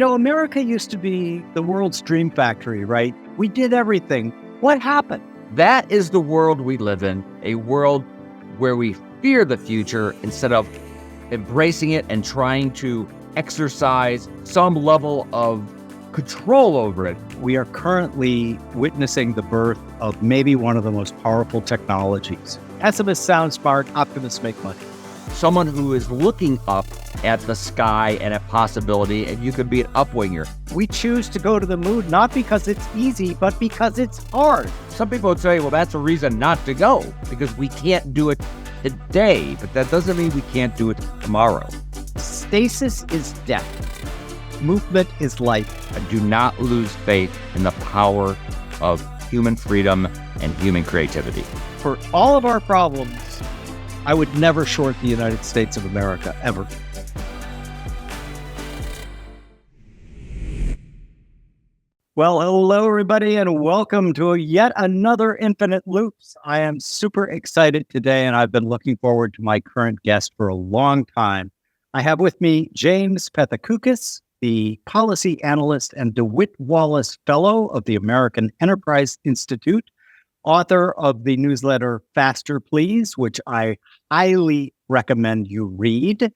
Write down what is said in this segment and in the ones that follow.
America used to be the world's dream factory, right? We did everything. What happened? That is the world we live in, a world where we fear the future instead of embracing it and trying to exercise some level of control over it. We are currently witnessing the birth of maybe one of the most powerful technologies. Pessimists sound smart, optimists make money. Someone who is looking up at the sky and at possibility, and you could be an upwinger. We choose to go to the moon not because it's easy, but because it's hard. Some people would say, well, that's a reason not to go, because we can't do it today, but that doesn't mean we can't do it tomorrow. Stasis is death. Movement is life. I do not lose faith in the power of human freedom and human creativity. For all of our problems, I would never short the United States of America, ever. Well, hello, everybody, and welcome to yet another Infinite Loops. I am super excited today, and I've been looking forward to my current guest for a long time. I have with me James Pethokoukis, the policy analyst and Dewitt Wallace Fellow of the American Enterprise Institute, author of the newsletter Faster Please, which I highly recommend you read,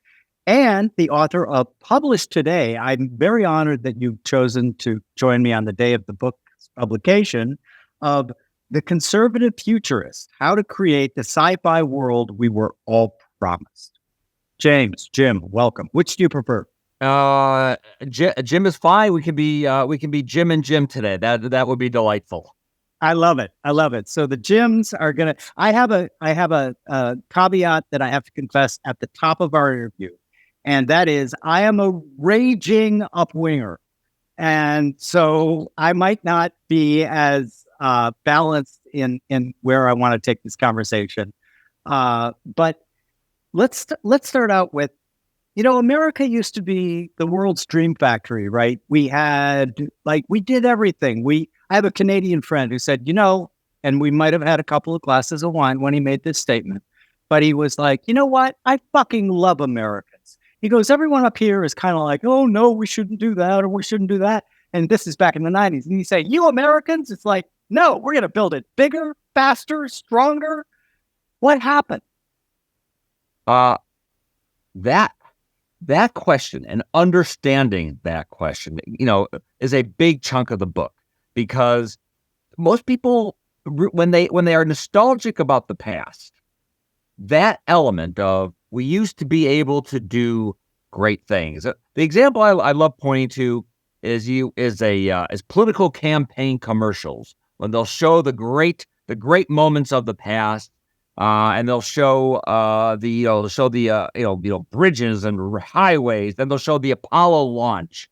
and the author of Published Today. I'm very honored that you've chosen to join me on the day of the book's publication of The Conservative Futurist, How to Create the Sci-Fi World We Were All Promised. Jim, welcome. Which do you prefer? Jim is fine. We can be Jim and Jim today. That would be delightful. I love it. So the Jims are gonna. I have a caveat that I have to confess at the top of our interview, and that is I am a raging upwinger, and so I might not be as balanced in where I want to take this conversation. But let's start out with, America used to be the world's dream factory, right? We did everything. I have a Canadian friend who said, and we might have had a couple of glasses of wine when he made this statement, but he was like, you know what? I fucking love Americans. He goes, everyone up here is kind of like, oh no, we shouldn't do that, or we shouldn't do that. And this is back in the 90s. And you say, you Americans? It's like, no, we're going to build it bigger, faster, stronger. What happened? That question and understanding that question, is a big chunk of the book, because most people, when they are nostalgic about the past, that element of we used to be able to do great things. The example I love pointing to is political campaign commercials, when they'll show the great moments of the past. And they'll show the bridges and highways. Then they'll show the Apollo launch,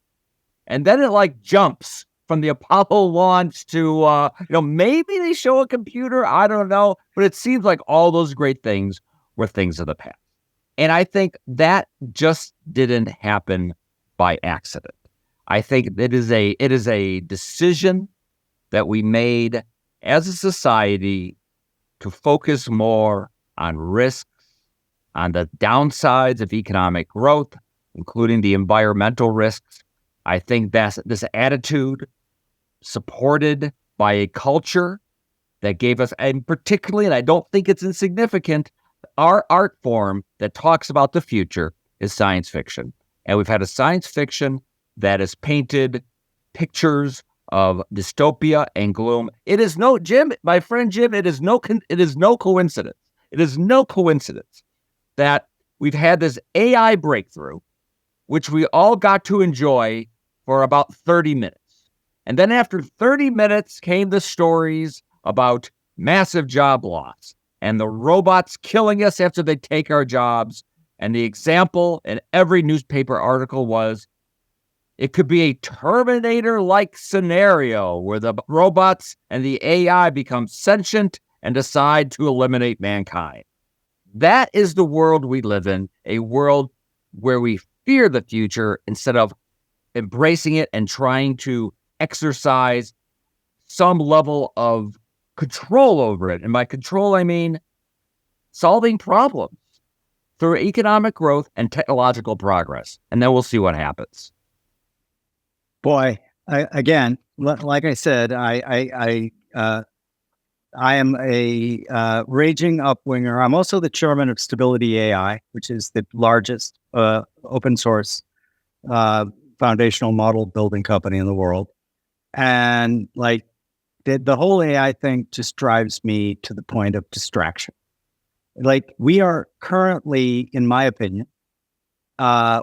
and then it jumps from the Apollo launch to maybe they show a computer. I don't know, but it seems like all those great things were things of the past. And I think that just didn't happen by accident. I think it is a decision that we made as a society to focus more on risks, on the downsides of economic growth, including the environmental risks. I think that's this attitude, supported by a culture that gave us, and particularly, and I don't think it's insignificant, our art form that talks about the future is science fiction. And we've had a science fiction that has painted pictures of dystopia and gloom. It is no, Jim, my friend Jim, it is no coincidence. It is no coincidence that we've had this AI breakthrough, which we all got to enjoy for about 30 minutes. And then after 30 minutes came the stories about massive job loss and the robots killing us after they take our jobs. And the example in every newspaper article was, it could be a Terminator-like scenario where the robots and the AI become sentient and decide to eliminate mankind. That is the world we live in, a world where we fear the future instead of embracing it and trying to exercise some level of control over it. And by control, I mean solving problems through economic growth and technological progress. And then we'll see what happens. Boy, again, like I said, I am a raging upwinger. I'm also the chairman of Stability AI, which is the largest open source foundational model building company in the world. And like the whole AI thing just drives me to the point of distraction. Like we are currently, in my opinion,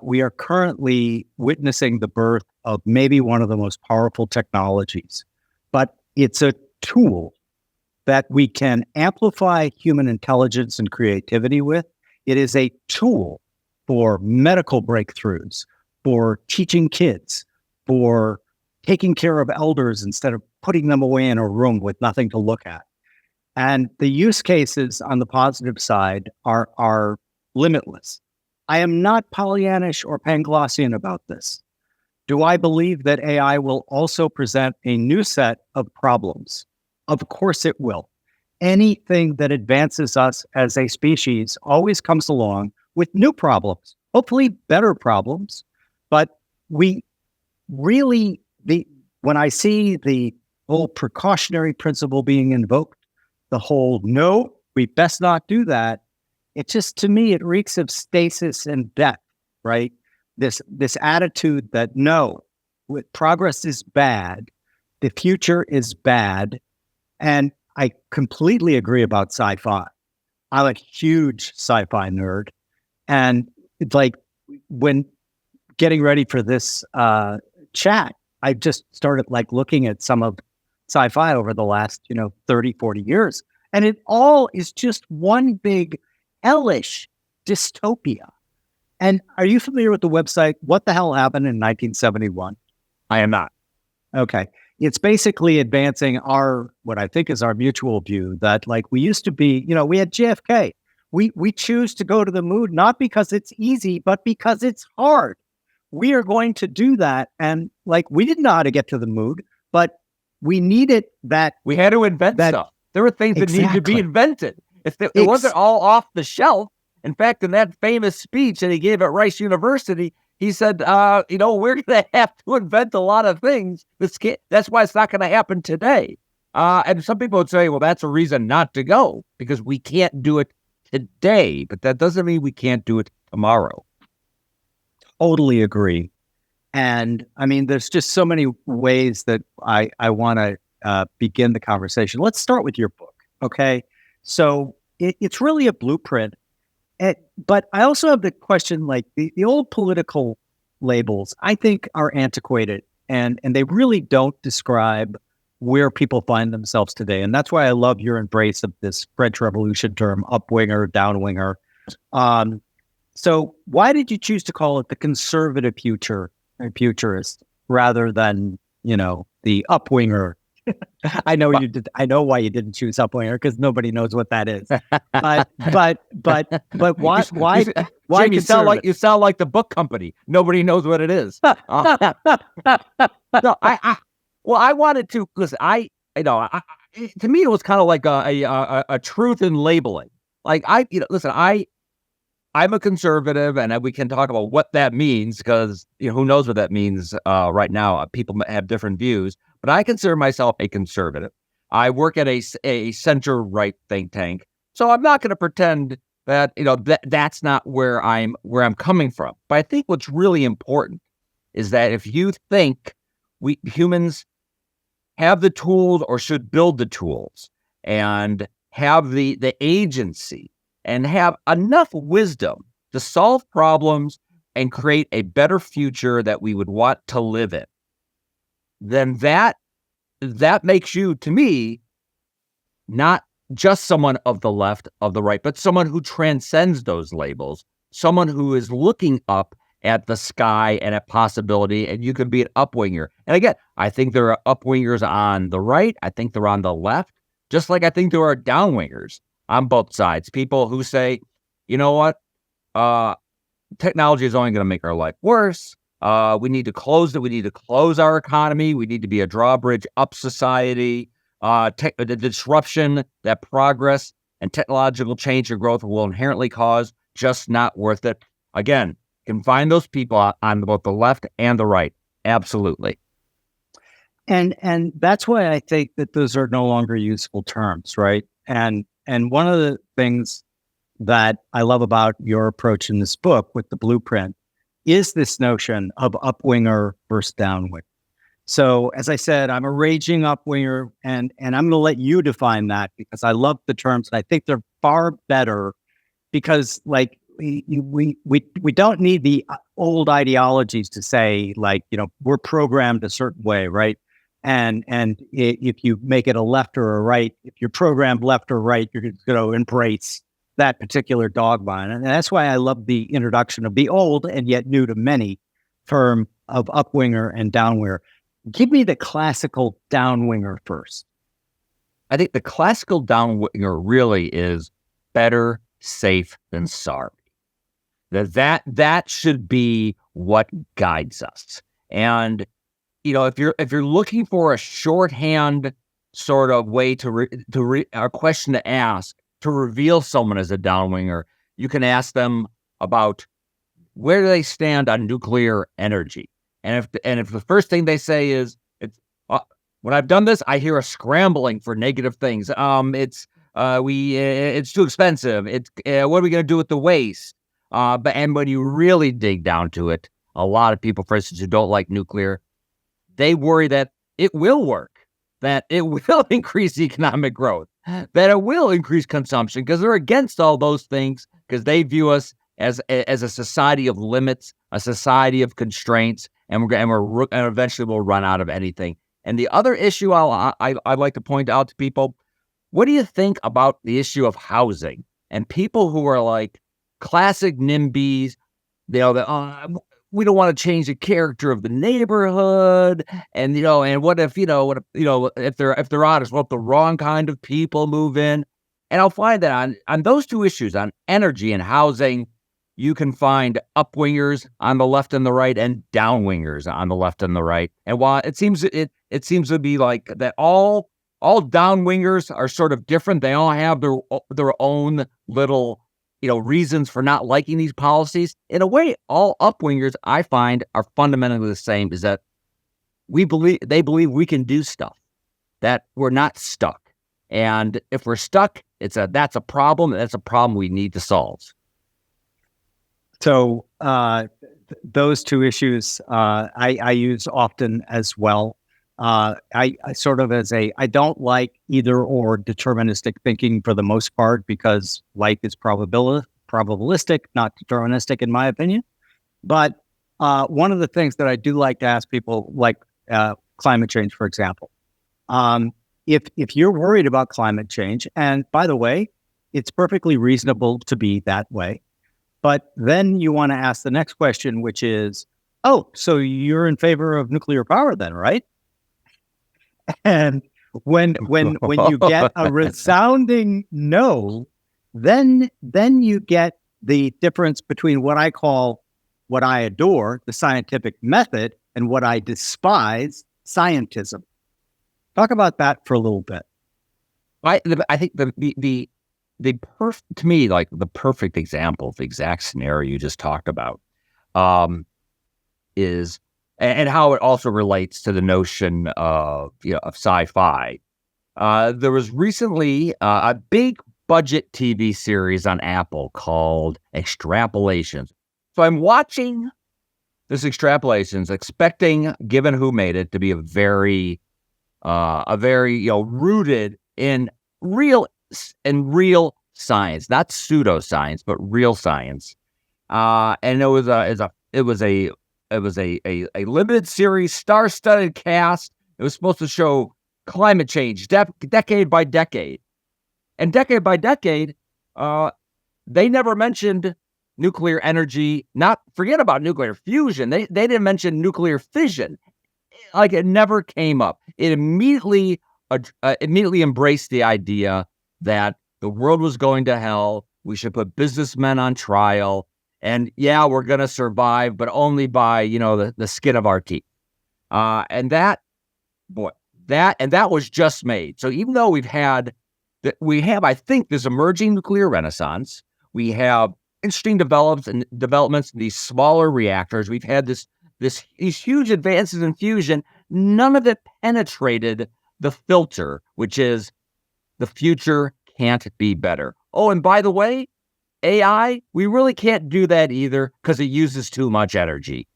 we are currently witnessing the birth of maybe one of the most powerful technologies, but it's a tool that we can amplify human intelligence and creativity with. It is a tool for medical breakthroughs, for teaching kids, for taking care of elders instead of putting them away in a room with nothing to look at. And the use cases on the positive side are limitless. I am not Pollyannish or Panglossian about this. Do I believe that AI will also present a new set of problems? Of course it will. Anything that advances us as a species always comes along with new problems, hopefully better problems. But we really, when I see the whole precautionary principle being invoked, the whole, no, we best not do that, it just, to me, it reeks of stasis and death, right? This attitude that no, progress is bad, the future is bad, and I completely agree about sci-fi. I'm a huge sci-fi nerd, and it's like when getting ready for this chat, I just started like looking at some of sci-fi over the last 30, 40 years, and it all is just one big hellish dystopia. And are you familiar with the website What the Hell Happened in 1971? I am not. Okay. It's basically advancing what I think is our mutual view that like we used to be, we had JFK. We choose to go to the moon, not because it's easy, but because it's hard. We are going to do that. And like, we didn't know how to get to the moon, but we needed that. We had to invent stuff. There were things that needed to be invented. It wasn't all off the shelf. In fact, in that famous speech that he gave at Rice University, he said, we're going to have to invent a lot of things. That's why it's not going to happen today. And some people would say, well, that's a reason not to go because we can't do it today. But that doesn't mean we can't do it tomorrow. Totally agree. And I mean, there's just so many ways that I want to begin the conversation. Let's start with your book. Okay. So it's really a blueprint. But I also have the question, like the old political labels, I think are antiquated and they really don't describe where people find themselves today. And that's why I love your embrace of this French Revolution term, upwinger, downwinger. So why did you choose to call it the conservative futurist rather than, the upwinger? I know you did. I know why you didn't choose upwinger because nobody knows what that is. But why? Why? Jim, you sound like the book company. Nobody knows what it is. No, I wanted to listen. To me, it was kind of like a truth in labeling. Like I'm a conservative, and we can talk about what that means because who knows what that means right now. People have different views. But I consider myself a conservative. I work at a center-right think tank, so I'm not going to pretend that that's not where I'm coming from. But I think what's really important is that if you think we humans have the tools or should build the tools and have the agency and have enough wisdom to solve problems and create a better future that we would want to live in, then that makes you, to me, not just someone of the left, of the right, but someone who transcends those labels, someone who is looking up at the sky and at possibility, and you can be an upwinger. And again, I think there are upwingers on the right. I think they're on the left, just like I think there are downwingers on both sides. People who say, you know what, technology is only going to make our life worse. We need to close it. We need to close our economy. We need to be a drawbridge up society. The disruption that progress and technological change and growth will inherently cause, just not worth it. Again, you can find those people on both the left and the right. Absolutely. And that's why I think that those are no longer useful terms, right? And one of the things that I love about your approach in this book with the blueprint is this notion of upwinger versus downwinger. So as I said, I'm a raging upwinger, and I'm going to let you define that because I love the terms and I think they're far better because like we don't need the old ideologies to say like, we're programmed a certain way, right? And if you make it a left or a right, if you're programmed left or right, you're going to embrace that particular dogma. And that's why I love the introduction of the old and yet new to many term of upwinger and downwinger. Give me the classical downwinger first. I think the classical downwinger really is better safe than sorry. That should be what guides us. And if you're looking for a shorthand sort of way a question to ask to reveal someone as a downwinger, you can ask them about where do they stand on nuclear energy. And if the first thing they say is, when I've done this, I hear a scrambling for negative things. It's too expensive. What are we going to do with the waste? And when you really dig down to it, a lot of people, for instance, who don't like nuclear, they worry that it will work, that it will increase economic growth, that it will increase consumption, because they're against all those things because they view us as a society of limits, a society of constraints, and eventually we'll run out of anything. And the other issue I'd like to point out to people, what do you think about the issue of housing and people who are like classic NIMBYs, we don't want to change the character of the neighborhood, and and what if if they're honest, what if the wrong kind of people move in? And I'll find that on those two issues, on energy and housing, you can find upwingers on the left and the right and downwingers on the left and the right. And while it seems to be like that, all downwingers are sort of different. They all have their own little reasons for not liking these policies. In a way, all upwingers I find are fundamentally the same, is that they believe we can do stuff, that we're not stuck. And if we're stuck, that's a problem, and that's a problem we need to solve. So those two issues I use often as well. I sort of I don't like either or deterministic thinking for the most part, because life is probabilistic, not deterministic in my opinion. But one of the things that I do like to ask people, like climate change, for example, if you're worried about climate change, and by the way, it's perfectly reasonable to be that way. But then you want to ask the next question, which is, oh, so you're in favor of nuclear power then, right? And when you get a resounding no, then you get the difference between what I adore, the scientific method, and what I despise, scientism. Talk about that for a little bit. I think to me, like the perfect example of the exact scenario you just talked about, is, and how it also relates to the notion of sci-fi. There was recently a big budget TV series on Apple called Extrapolations. So I'm watching this Extrapolations, expecting, given who made it, to be a very rooted in real science, not pseudoscience, but real science. And it was a limited series, star-studded cast. It was supposed to show climate change decade by decade. And decade by decade, they never mentioned nuclear energy. Forget about nuclear fusion. They didn't mention nuclear fission. Like, it never came up. It immediately embraced the idea that the world was going to hell. We should put businessmen on trial. And yeah, we're going to survive, but only by, the skin of our teeth. And that was just made. So even though we have, I think, this emerging nuclear renaissance, we have interesting developments in these smaller reactors. We've had these huge advances in fusion. none of it penetrated the filter, which is the future can't be better. Oh, and by the way, AI, we really can't do that either because it uses too much energy.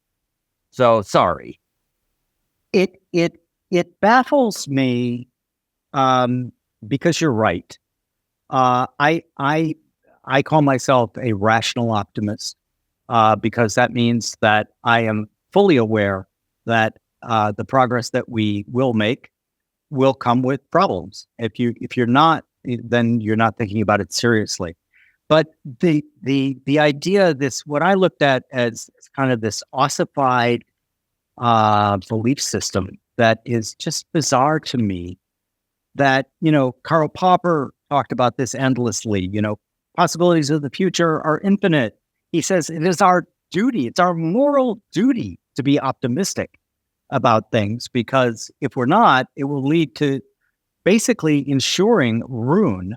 So sorry. It baffles me because you're right. I call myself a rational optimist because that means that I am fully aware that the progress that we will make will come with problems. If you're not, then you're not thinking about it seriously. But the idea, what I looked at as kind of this ossified belief system that is just bizarre to me. That Karl Popper talked about this endlessly. Possibilities of the future are infinite. He says it is our duty, it's our moral duty to be optimistic about things, because if we're not, it will lead to basically ensuring ruin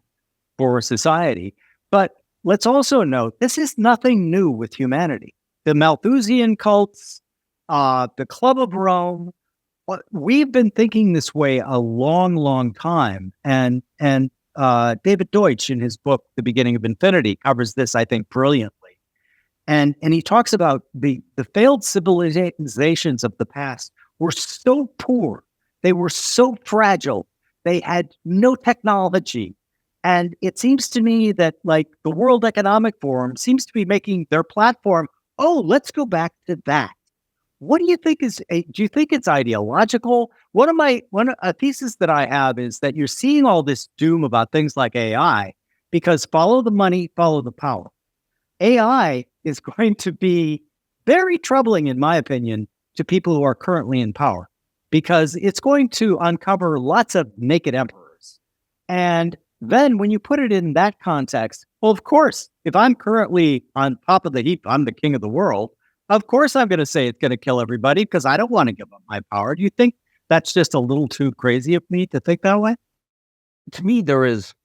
for society. But let's also note, this is nothing new with humanity. The Malthusian cults, the Club of Rome, we've been thinking this way a long, long time. And David Deutsch, in his book, The Beginning of Infinity, covers this, I think, brilliantly. And he talks about the failed civilizations of the past were so poor. They were so fragile. They had no technology. And it seems to me that, like, the World Economic Forum seems to be making their platform, oh, let's go back to that. What do you think do you think it's ideological? A thesis that I have is that you're seeing all this doom about things like AI because follow the money, follow the power. AI is going to be very troubling, in my opinion, to people who are currently in power, because it's going to uncover lots of naked emperors. And then when you put it in that context, well, of course, if I'm currently on top of the heap, I'm the king of the world. Of course, I'm going to say it's going to kill everybody because I don't want to give up my power. Do you think that's just a little too crazy of me to think that way? To me, there's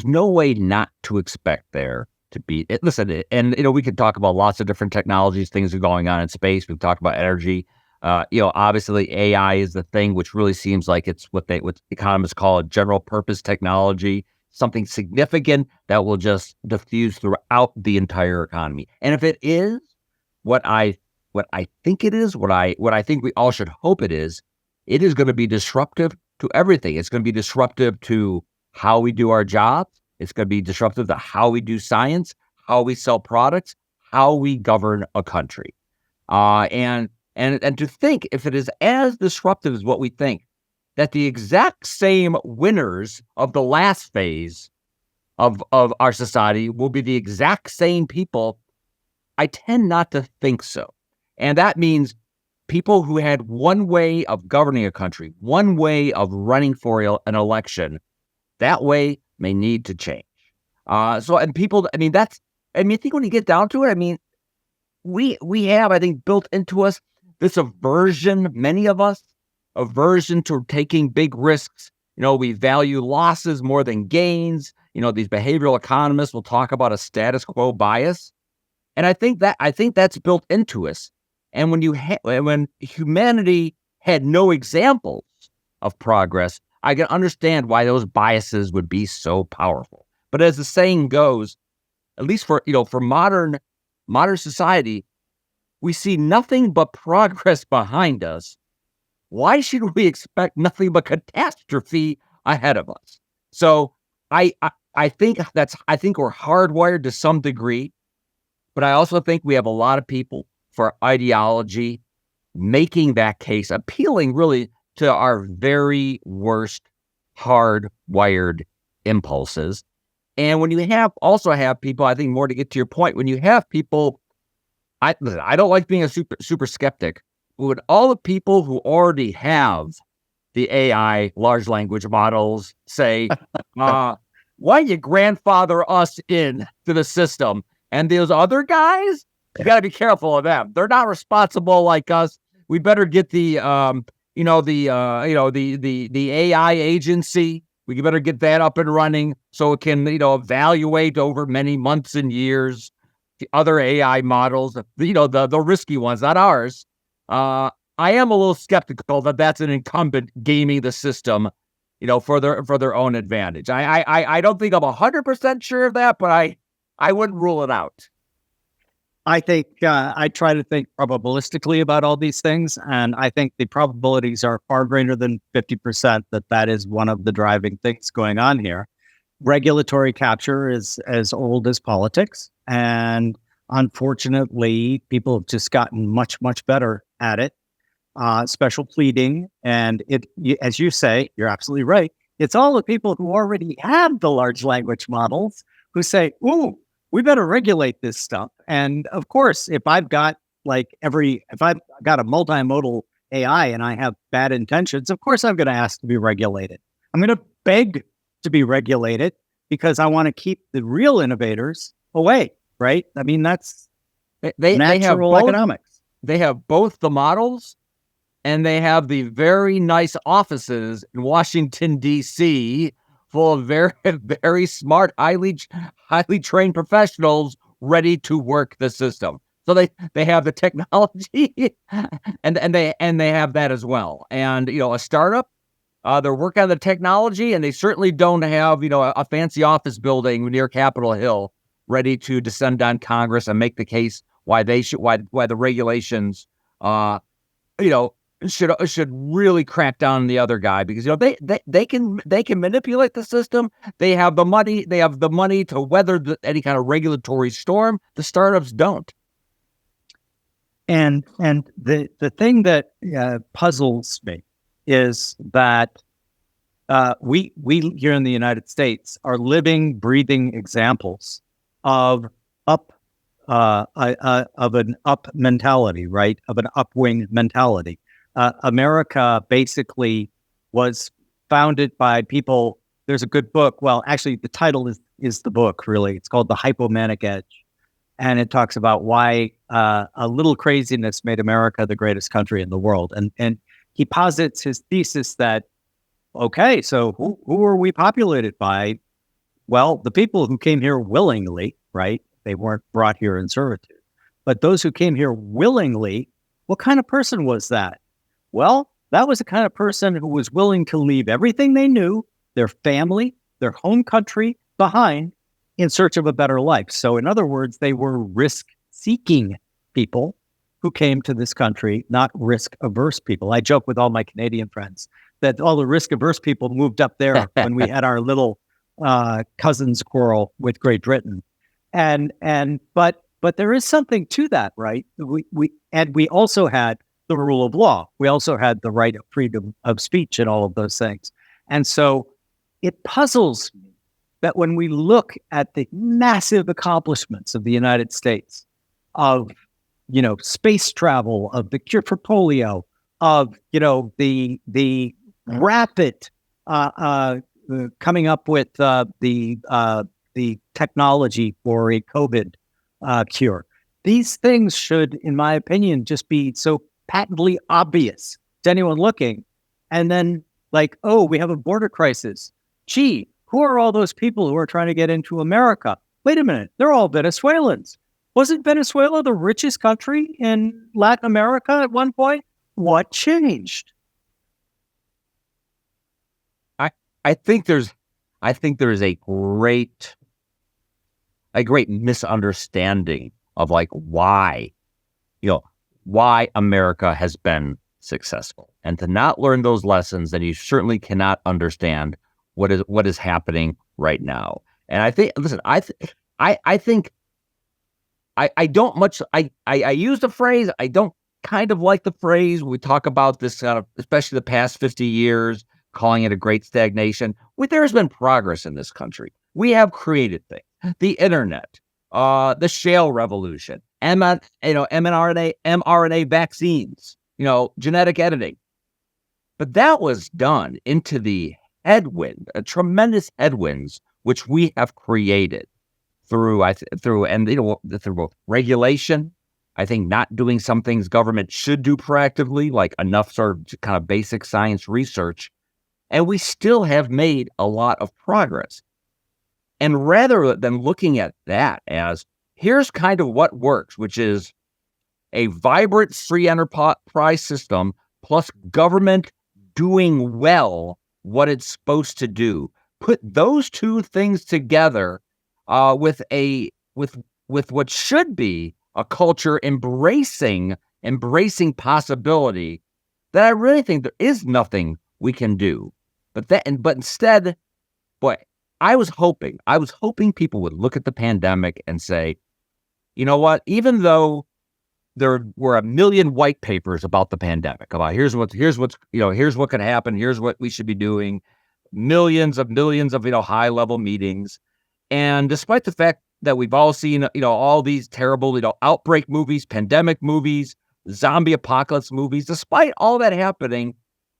no way not to expect there to be. Listen, and we could talk about lots of different technologies, things are going on in space. We've talked about energy. Obviously, AI is the thing which really seems like it's what economists call a general purpose technology. Something significant that will just diffuse throughout the entire economy. And if it is what I think it is, what I think we all should hope it is going to be disruptive to everything. It's going to be disruptive to how we do our jobs. It's going to be disruptive to how we do science, how we sell products, how we govern a country. And to think, if it is as disruptive as what we think, that the exact same winners of the last phase of our society will be the exact same people, I tend not to think so. And that means people who had one way of governing a country, one way of running for an election, that way may need to change. I think when you get down to it, we have, I think, built into us this aversion, many of us, aversion to taking big risks. We value losses more than gains. These behavioral economists will talk about a status quo bias. And I think that's built into us. And when humanity had no examples of progress, I can understand why those biases would be so powerful. But as the saying goes, at least for modern society, we see nothing but progress behind us. Why should we expect nothing but catastrophe ahead of us? So I think we're hardwired to some degree, but I also think we have a lot of people for ideology making that case, appealing really to our very worst hardwired impulses. And when you also have people, I think more to get to your point, when you have people, I don't like being a super skeptic. Would all the people who already have the AI large language models say, why you grandfather us in to the system? And those other guys, you got to be careful of them. They're not responsible like us. We better get the AI agency. We better get that up and running so it can, evaluate over many months and years the other AI models, the risky ones, not ours. I am a little skeptical that that's an incumbent gaming the system, for their own advantage. I don't think I'm 100% sure of that, but I wouldn't rule it out. I think I try to think probabilistically about all these things, and I think the probabilities are far greater than 50% that is one of the driving things going on here. Regulatory capture is as old as politics, and unfortunately, people have just gotten much, much better at it. Special pleading, and as you say, you're absolutely right. It's all the people who already have the large language models who say, "Ooh, we better regulate this stuff." And of course, if I've got a multimodal AI and I have bad intentions, of course I'm going to ask to be regulated. I'm going to beg to be regulated because I want to keep the real innovators away, right? I mean, that's natural economics. They have both the models, and they have the very nice offices in Washington, D.C., full of very, very smart, highly trained professionals ready to work the system. So they have the technology, and they have that as well. And a startup, they're working on the technology, and they certainly don't have a fancy office building near Capitol Hill ready to descend on Congress and make the case why the regulations should really crack down on the other guy, because they can manipulate the system. They have the money. They have the money to weather any kind of regulatory storm. The startups don't. And the thing that puzzles me is that we here in the United States are living, breathing examples of an up mentality, right? Of an upwing mentality. America basically was founded by people. There's a good book. Well, actually, the title is the book, really. It's called The Hypomanic Edge. And it talks about why a little craziness made America the greatest country in the world. And he posits his thesis that, okay, so who are we populated by? Well, the people who came here willingly, right? They weren't brought here in servitude. But those who came here willingly, what kind of person was that? Well, that was the kind of person who was willing to leave everything they knew, their family, their home country behind in search of a better life. So in other words, they were risk-seeking people who came to this country, not risk-averse people. I joke with all my Canadian friends that all the risk-averse people moved up there when we had our little cousins quarrel with Great Britain. But there is something to that, right? We also had the rule of law. We also had the right of freedom of speech and all of those things. And so it puzzles me that when we look at the massive accomplishments of the United States, of space travel, of the cure for polio, of the rapid coming up with the technology for a COVID cure. These things should, in my opinion, just be so patently obvious to anyone looking. And then we have a border crisis. Gee, who are all those people who are trying to get into America? Wait a minute, they're all Venezuelans. Wasn't Venezuela the richest country in Latin America at one point? What changed? I think there's a great misunderstanding of why America has been successful. And to not learn those lessons, then you certainly cannot understand what is happening right now. And I think, listen, I use the phrase, I don't kind of like the phrase when we talk about this, especially the past 50 years, calling it a great stagnation. There's been progress in this country. We have created things, the internet, the shale revolution, mRNA vaccines, genetic editing. But that was done into the tremendous headwinds, which we have created through regulation. I think not doing some things government should do proactively, like enough sort of kind of basic science research. And we still have made a lot of progress. And rather than looking at that as here's kind of what works, which is a vibrant free enterprise system plus government doing well what it's supposed to do. Put those two things together with what should be a culture embracing possibility, that I really think there is nothing we can do. But instead, boy, I was hoping people would look at the pandemic and say, you know what, even though there were a million white papers about the pandemic, about here's what could happen, here's what we should be doing, millions of high level meetings. And despite the fact that we've all seen, all these terrible, outbreak movies, pandemic movies, zombie apocalypse movies, despite all that happening,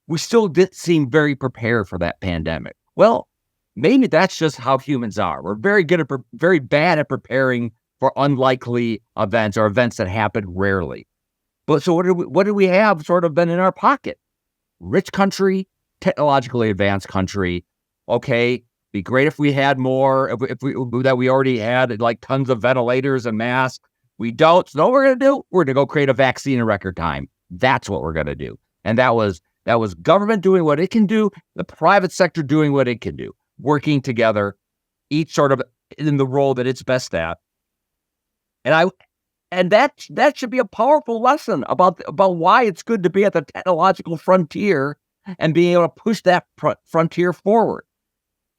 we still did seem very prepared for that pandemic. Well, maybe that's just how humans are. We're very bad at preparing for unlikely events or events that happen rarely. But so what do we have sort of been in our pocket? Rich country, technologically advanced country. Okay, be great if we had more, if we already had like tons of ventilators and masks. We don't. So what we're going to do? We're going to go create a vaccine in record time. That's what we're going to do. And that was government doing what it can do, the private sector doing what it can do, working together, each sort of in the role that it's best at. And that should be a powerful lesson about why it's good to be at the technological frontier and being able to push that frontier forward.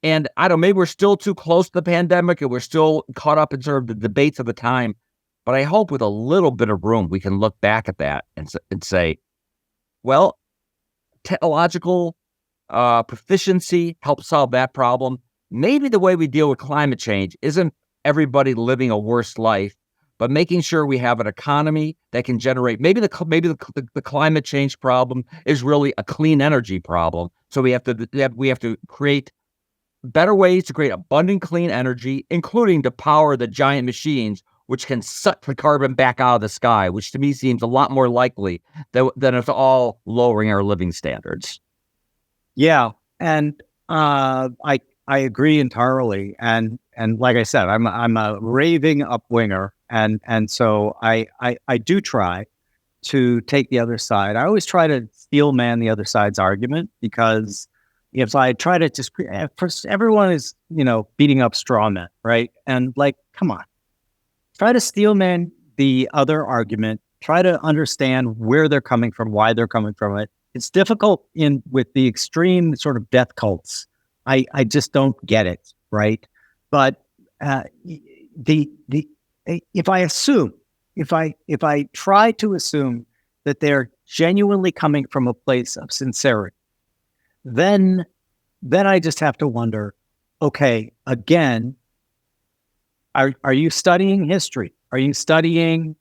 And I don't know, maybe we're still too close to the pandemic and we're still caught up in sort of the debates of the time. But I hope with a little bit of room, we can look back at that and say, well, technological proficiency helps solve that problem. Maybe the way we deal with climate change isn't everybody living a worse life, but making sure we have an economy that can generate. Maybe the climate change problem is really a clean energy problem. So we have to create better ways to create abundant clean energy, including to power the giant machines which can suck the carbon back out of the sky, which to me seems a lot more likely than it's all lowering our living standards. Yeah, and I agree entirely. And like I said, I'm a raving upwinger, and so I do try to take the other side. I always try to steel man the other side's argument, because if I try to just, everyone is beating up straw men, right? And like, come on, try to steel man the other argument. Try to understand where they're coming from, why they're coming from it. It's difficult with the extreme sort of death cults. I just don't get it, right? But if I try to assume that they're genuinely coming from a place of sincerity, then I just have to wonder, okay, again, are you studying history? Are you studying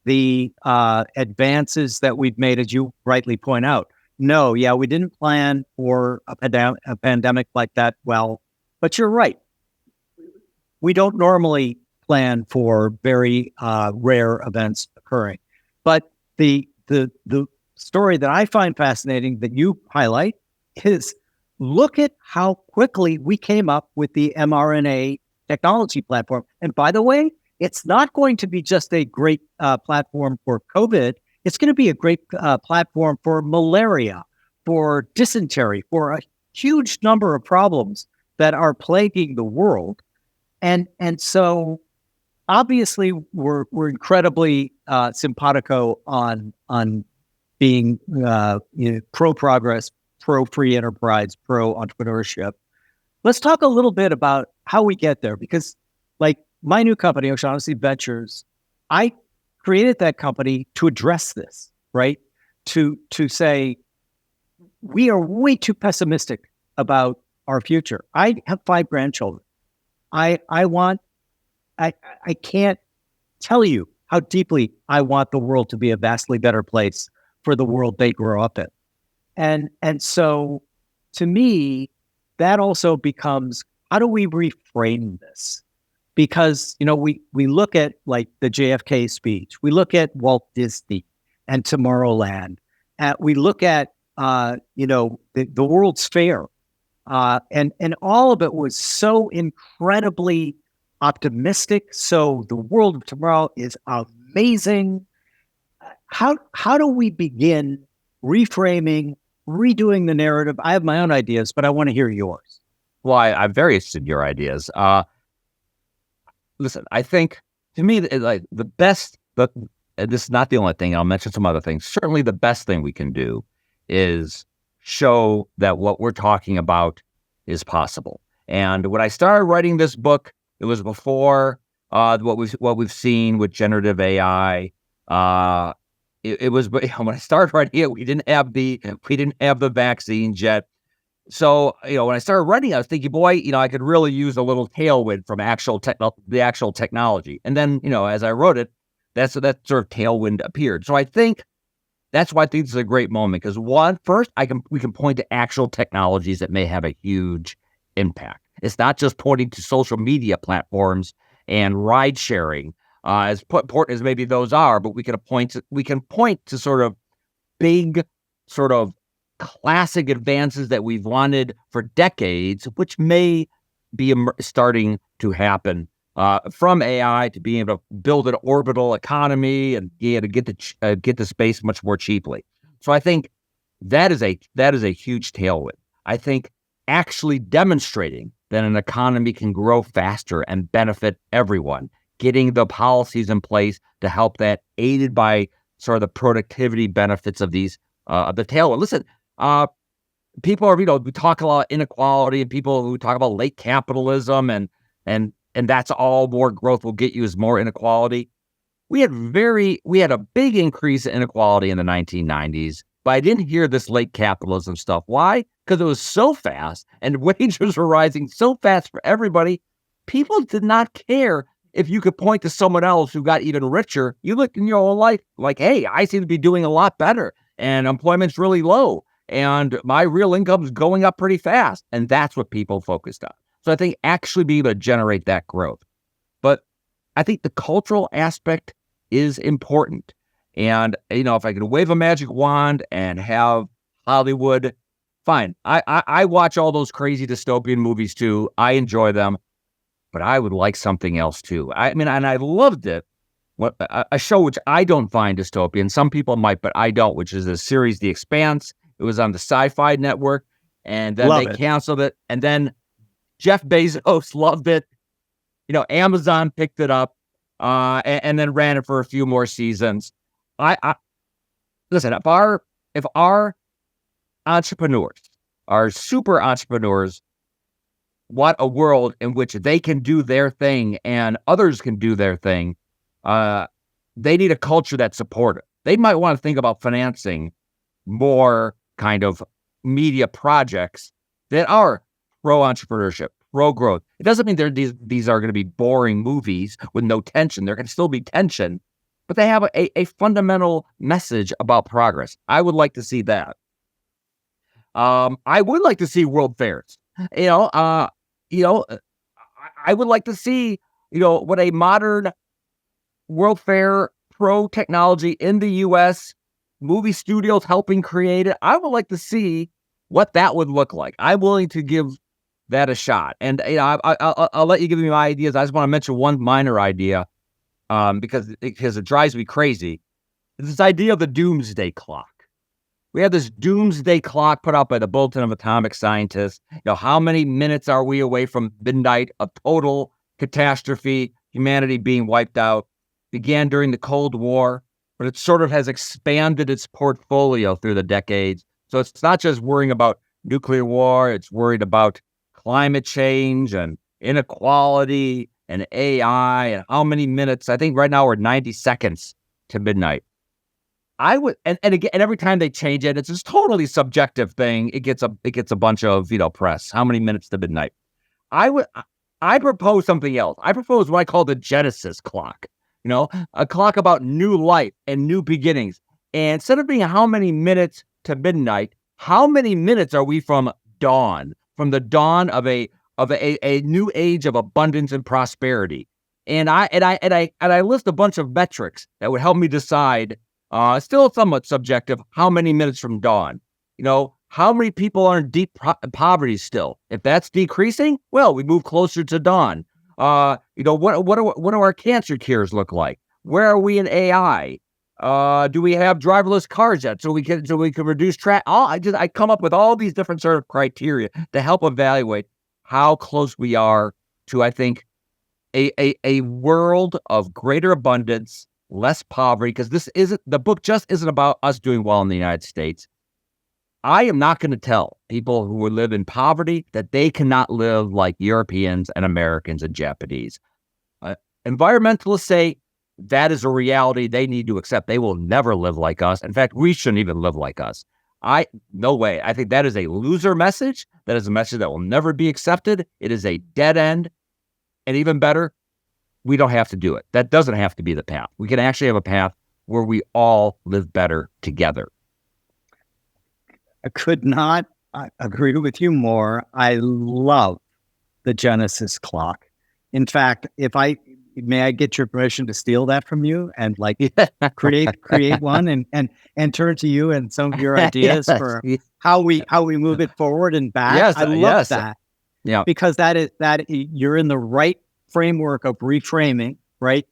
the advances that we've made, as you rightly point out? No, yeah, we didn't plan for a pandemic like that well, but you're right. We don't normally plan for very rare events occurring. But the story that I find fascinating that you highlight is, look at how quickly we came up with the mRNA technology platform. And by the way, it's not going to be just a great platform for COVID. It's going to be a great platform for malaria, for dysentery, for a huge number of problems that are plaguing the world. And so obviously we're incredibly simpatico on being pro-progress, pro-free enterprise, pro-entrepreneurship. Let's talk a little bit about how we get there, because like my new company, O'Shaughnessy Ventures, I created that company to address this, right? To say, we are way too pessimistic about our future. I have 5 grandchildren. I can't tell you how deeply I want the world to be a vastly better place for the world they grow up in. And so to me, that also becomes, how do we reframe this? Because, we look at like the JFK speech, we look at Walt Disney and Tomorrowland, we look at, the World's Fair, and all of it was so incredibly optimistic. So the world of tomorrow is amazing. how do we begin reframing, redoing the narrative? I have my own ideas, but I want to hear yours. Well, I'm very interested in your ideas. Listen, I think to me, like the best, and this is not the only thing. I'll mention some other things. Certainly, the best thing we can do is show that what we're talking about is possible. And when I started writing this book, it was before what we've seen with generative AI. It was when I started writing it, we didn't have the vaccines yet. So, when I started writing, I was thinking, boy, I could really use a little tailwind from the actual technology. And then, as I wrote it, that sort of tailwind appeared. So I think that's why I think this is a great moment, because first, we can point to actual technologies that may have a huge impact. It's not just pointing to social media platforms and ride sharing, as important as maybe those are, but we can point to sort of big, sort of classic advances that we've wanted for decades, which may be starting to happen, from AI to being able to build an orbital economy and be able to get to space much more cheaply. So I think that is a huge tailwind. I think actually demonstrating that an economy can grow faster and benefit everyone, getting the policies in place to help that, aided by sort of the productivity benefits of these the tailwind. Listen, people are, we talk a lot of inequality, and people who talk about late capitalism and that's all more growth will get you is more inequality. We had a big increase in inequality in the 1990s, but I didn't hear this late capitalism stuff. Why? Because it was so fast and wages were rising so fast for everybody. People did not care if you could point to someone else who got even richer. You look in your own life like, hey, I seem to be doing a lot better and employment's really low and my real income's going up pretty fast. And that's what people focused on. So I think actually being able to generate that growth. But I think the cultural aspect is important. And, if I could wave a magic wand and have Hollywood, fine. I watch all those crazy dystopian movies too. I enjoy them, but I would like something else too. And I loved it. A show which I don't find dystopian. Some people might, but I don't, which is the series The Expanse. It was on the Sci-Fi network, and then canceled it. And then Jeff Bezos loved it. Amazon picked it up, and then ran it for a few more seasons. Listen, if our entrepreneurs, our super entrepreneurs, want a world in which they can do their thing and others can do their thing, they need a culture that's supportive. They might want to think about financing more kind of media projects that are pro-entrepreneurship, pro-growth. It doesn't mean these are going to be boring movies with no tension. There can still be tension, but they have a fundamental message about progress. I would like to see that. I would like to see world fairs. I would like to see, what a modern world fair, pro technology in the U.S., movie studios helping create it. I would like to see what that would look like. I'm willing to give that a shot. And I'll let you give me my ideas. I just want to mention one minor idea, because it drives me crazy. It's this idea of the doomsday clock. We have this doomsday clock put out by the Bulletin of Atomic Scientists. How many minutes are we away from midnight of total catastrophe, humanity being wiped out? Began during the Cold War, but it sort of has expanded its portfolio through the decades. So it's not just worrying about nuclear war, it's worried about climate change and inequality and AI and how many minutes. I think right now we're 90 seconds to midnight. I would, and again, and every time they change it, it's this totally subjective thing. It gets a bunch of press. How many minutes to midnight? I propose something else. I propose what I call the Genesis clock. A clock about new life and new beginnings. And instead of being how many minutes to midnight, how many minutes are we from dawn? From the dawn of a new age of abundance and prosperity. And I list a bunch of metrics that would help me decide. Still somewhat subjective. How many minutes from dawn? How many people are in deep poverty still? If that's decreasing, well, we move closer to dawn. What do our cancer cures look like? Where are we in AI? Do we have driverless cars yet? So we can reduce traffic. I come up with all these different sort of criteria to help evaluate how close we are to, I think, a world of greater abundance, less poverty, because the book just isn't about us doing well in the United States. I am not going to tell people who live in poverty that they cannot live like Europeans and Americans and Japanese. Environmentalists say that is a reality they need to accept. They will never live like us. In fact, we shouldn't even live like us. No way. I think that is a loser message. That is a message that will never be accepted. It is a dead end. And even better, we don't have to do it. That doesn't have to be the path. We can actually have a path where we all live better together. I could not agree with you more. I love the Genesis clock. In fact, may I get your permission to steal that from you and create one and turn to you and some of your ideas for how we move it forward and back. Yes, I love that. Yeah, because that you're in the right framework of reframing, right?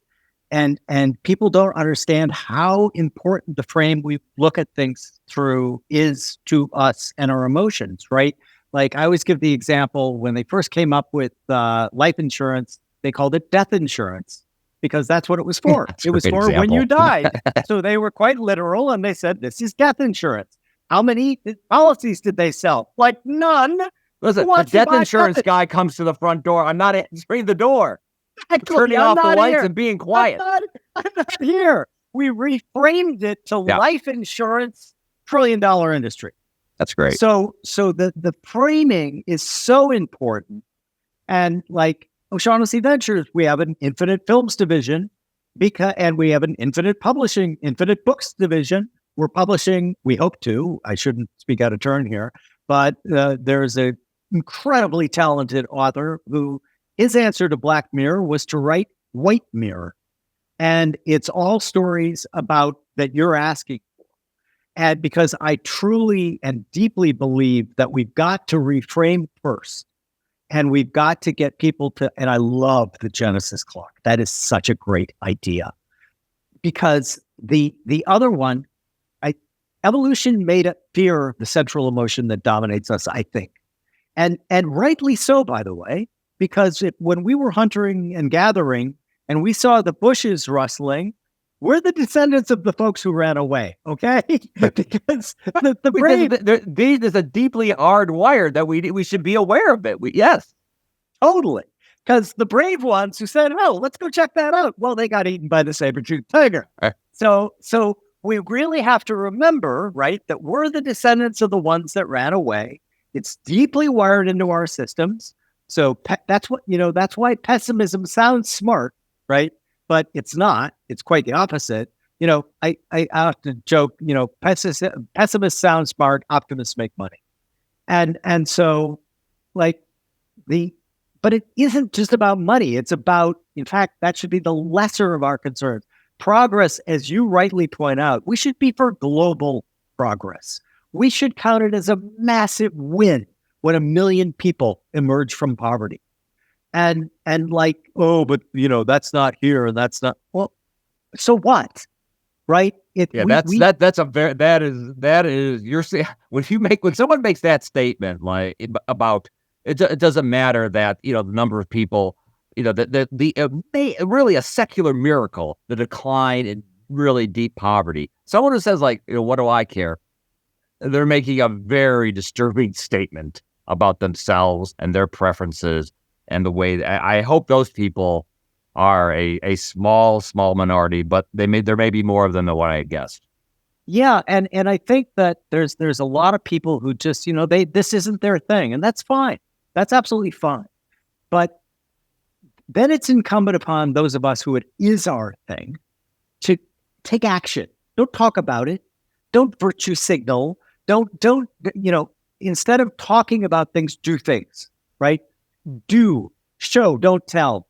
And people don't understand how important the frame we look at things through is to us and our emotions, right? Like I always give the example when they first came up with life insurance, they called it death insurance because that's what it was for. It was for when you died. So they were quite literal and they said, this is death insurance. How many policies did they sell? Like none. Listen, the death insurance guy comes to the front door. I'm not answering the door. I'm turning off the lights and being quiet. I'm not here. We reframed it to life insurance, $1 trillion industry. That's great. So the framing is so important. And like O'Shaughnessy Ventures, we have an infinite films division and we have an infinite books division. We're publishing, we hope to, I shouldn't speak out of turn here, but there's a incredibly talented author who his answer to Black Mirror was to write White Mirror. And it's all stories about that you're asking for. And because I truly and deeply believe that we've got to reframe first. And we've got to get people to, and I love the Genesis clock. That is such a great idea. Because the other one, evolution made fear the central emotion that dominates us, I think. And rightly so, by the way, because when we were hunting and gathering and we saw the bushes rustling, we're the descendants of the folks who ran away, okay? Because the brave... There's a deeply hardwired that we should be aware of it. Yes. Totally. Because the brave ones who said, oh, let's go check that out. Well, they got eaten by the saber-toothed tiger. So we really have to remember, right, that we're the descendants of the ones that ran away. It's deeply wired into our systems. So that's why pessimism sounds smart, right? But it's not. It's quite the opposite. I often joke, pessimists sound smart, optimists make money. And so but it isn't just about money. It's about, in fact, that should be the lesser of our concerns. Progress, as you rightly point out, we should be for global progress. We should count it as a massive win when 1 million people emerge from poverty. And but that's not here and that's not, well, so what? Right? That is you're saying when someone makes that statement about it doesn't matter that the number of people really a secular miracle, the decline in really deep poverty. Someone who says what do I care? They're making a very disturbing statement about themselves and their preferences and the way I hope those people are a small minority, but there may be more of them than what I guessed. Yeah, and I think that there's a lot of people who just this isn't their thing, and that's fine. That's absolutely fine. But then it's incumbent upon those of us who it is our thing to take action. Don't talk about it. Don't virtue signal. Don't instead of talking about things, do things, right? Do, show, don't tell,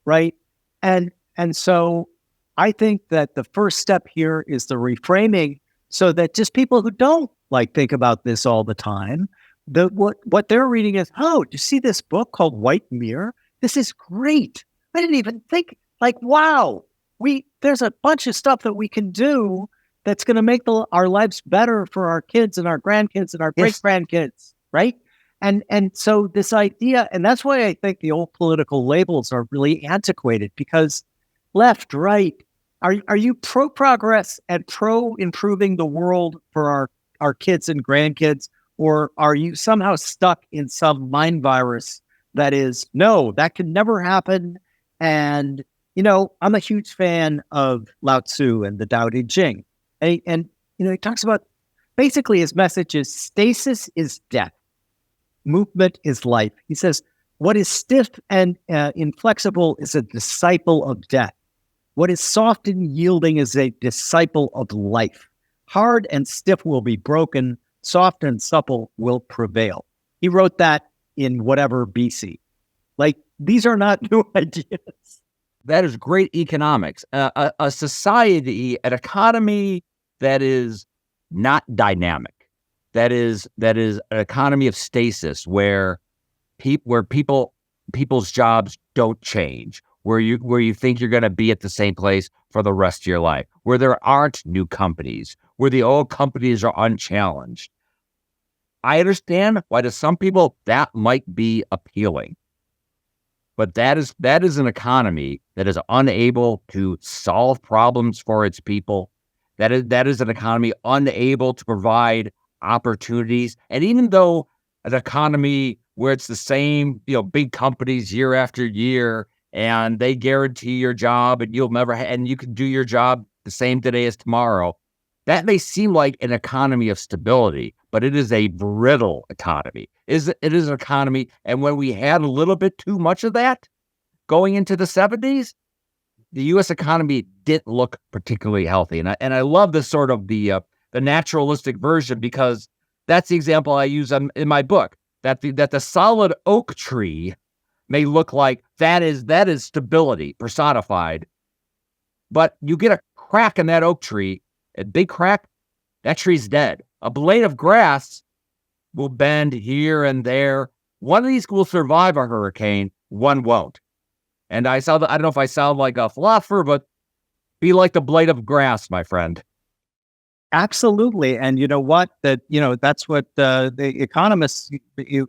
right? And so I think that the first step here is the reframing so that just people who don't think about this all the time, what they're reading is, oh, do you see this book called White Mirror? This is great. I didn't even think, wow, we there's a bunch of stuff that we can do that's going to make our lives better for our kids and our grandkids and our great-grandkids, right? And so this idea, and that's why I think the old political labels are really antiquated, because left, right, are you pro-progress and pro-improving the world for our kids and grandkids, or are you somehow stuck in some mind virus that is, no, that can never happen? And, I'm a huge fan of Lao Tzu and the Tao Te Ching. And he talks about, basically his message is stasis is death. Movement is life. He says, what is stiff and inflexible is a disciple of death. What is soft and yielding is a disciple of life. Hard and stiff will be broken. Soft and supple will prevail. He wrote that in whatever BC. Like, these are not new ideas. That is great economics. A society, an economy that is not dynamic, that is an economy of stasis, where people's jobs don't change, where you think you're going to be at the same place for the rest of your life, where there aren't new companies, where the old companies are unchallenged. I understand why to some people that might be appealing. But that is an economy that is unable to solve problems for its people. That is an economy unable to provide opportunities. And even though an economy where it's the same, big companies year after year, and they guarantee your job, and and you can do your job the same today as tomorrow, that may seem like an economy of stability, but it is a brittle economy. It is an economy, and when we had a little bit too much of that going into the 70s, the U.S. economy didn't look particularly healthy. And I love this sort of the naturalistic version, because that's the example I use in my book, that the solid oak tree may look like that is stability personified, but you get a crack in that oak tree, a big crack, that tree's dead. A blade of grass will bend here and there. One of these will survive a hurricane, one won't. And I don't know if I sound like a philosopher, but be like the blade of grass, my friend. Absolutely. And you know what? That's what the economists,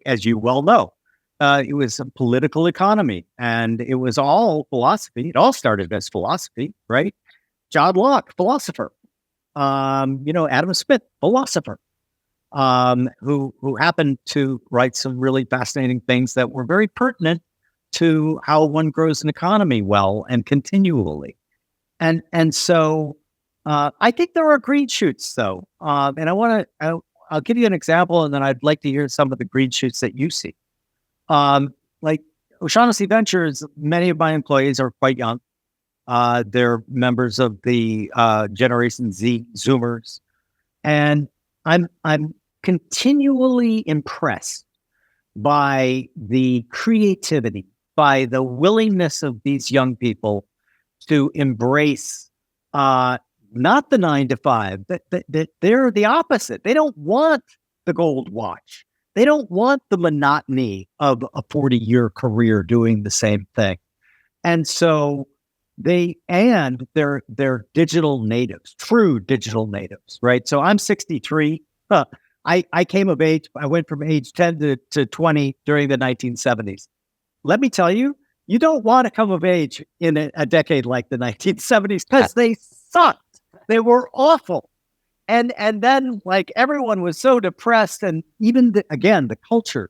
as you well know, it was a political economy, and it was all philosophy. It all started as philosophy, right? John Locke, philosopher. Adam Smith, philosopher, who happened to write some really fascinating things that were very pertinent to how one grows an economy well and continually. And so I think there are green shoots, though. And I'll give you an example, and then I'd like to hear some of the green shoots that you see. Like O'Shaughnessy Ventures, many of my employees are quite young. They're members of the Generation Z, Zoomers, and I'm continually impressed by the creativity, by the willingness of these young people to embrace not the 9 to 5. That they're the opposite. They don't want the gold watch. They don't want the monotony of a 40-year career doing the same thing, and so. They're digital natives, true digital natives, right? So I'm 63. I came of age. I went from age 10 to 20 during the 1970s. Let me tell you, you don't want to come of age in a decade like the 1970s, because they sucked. They were awful. And then, like, everyone was so depressed, and even the culture.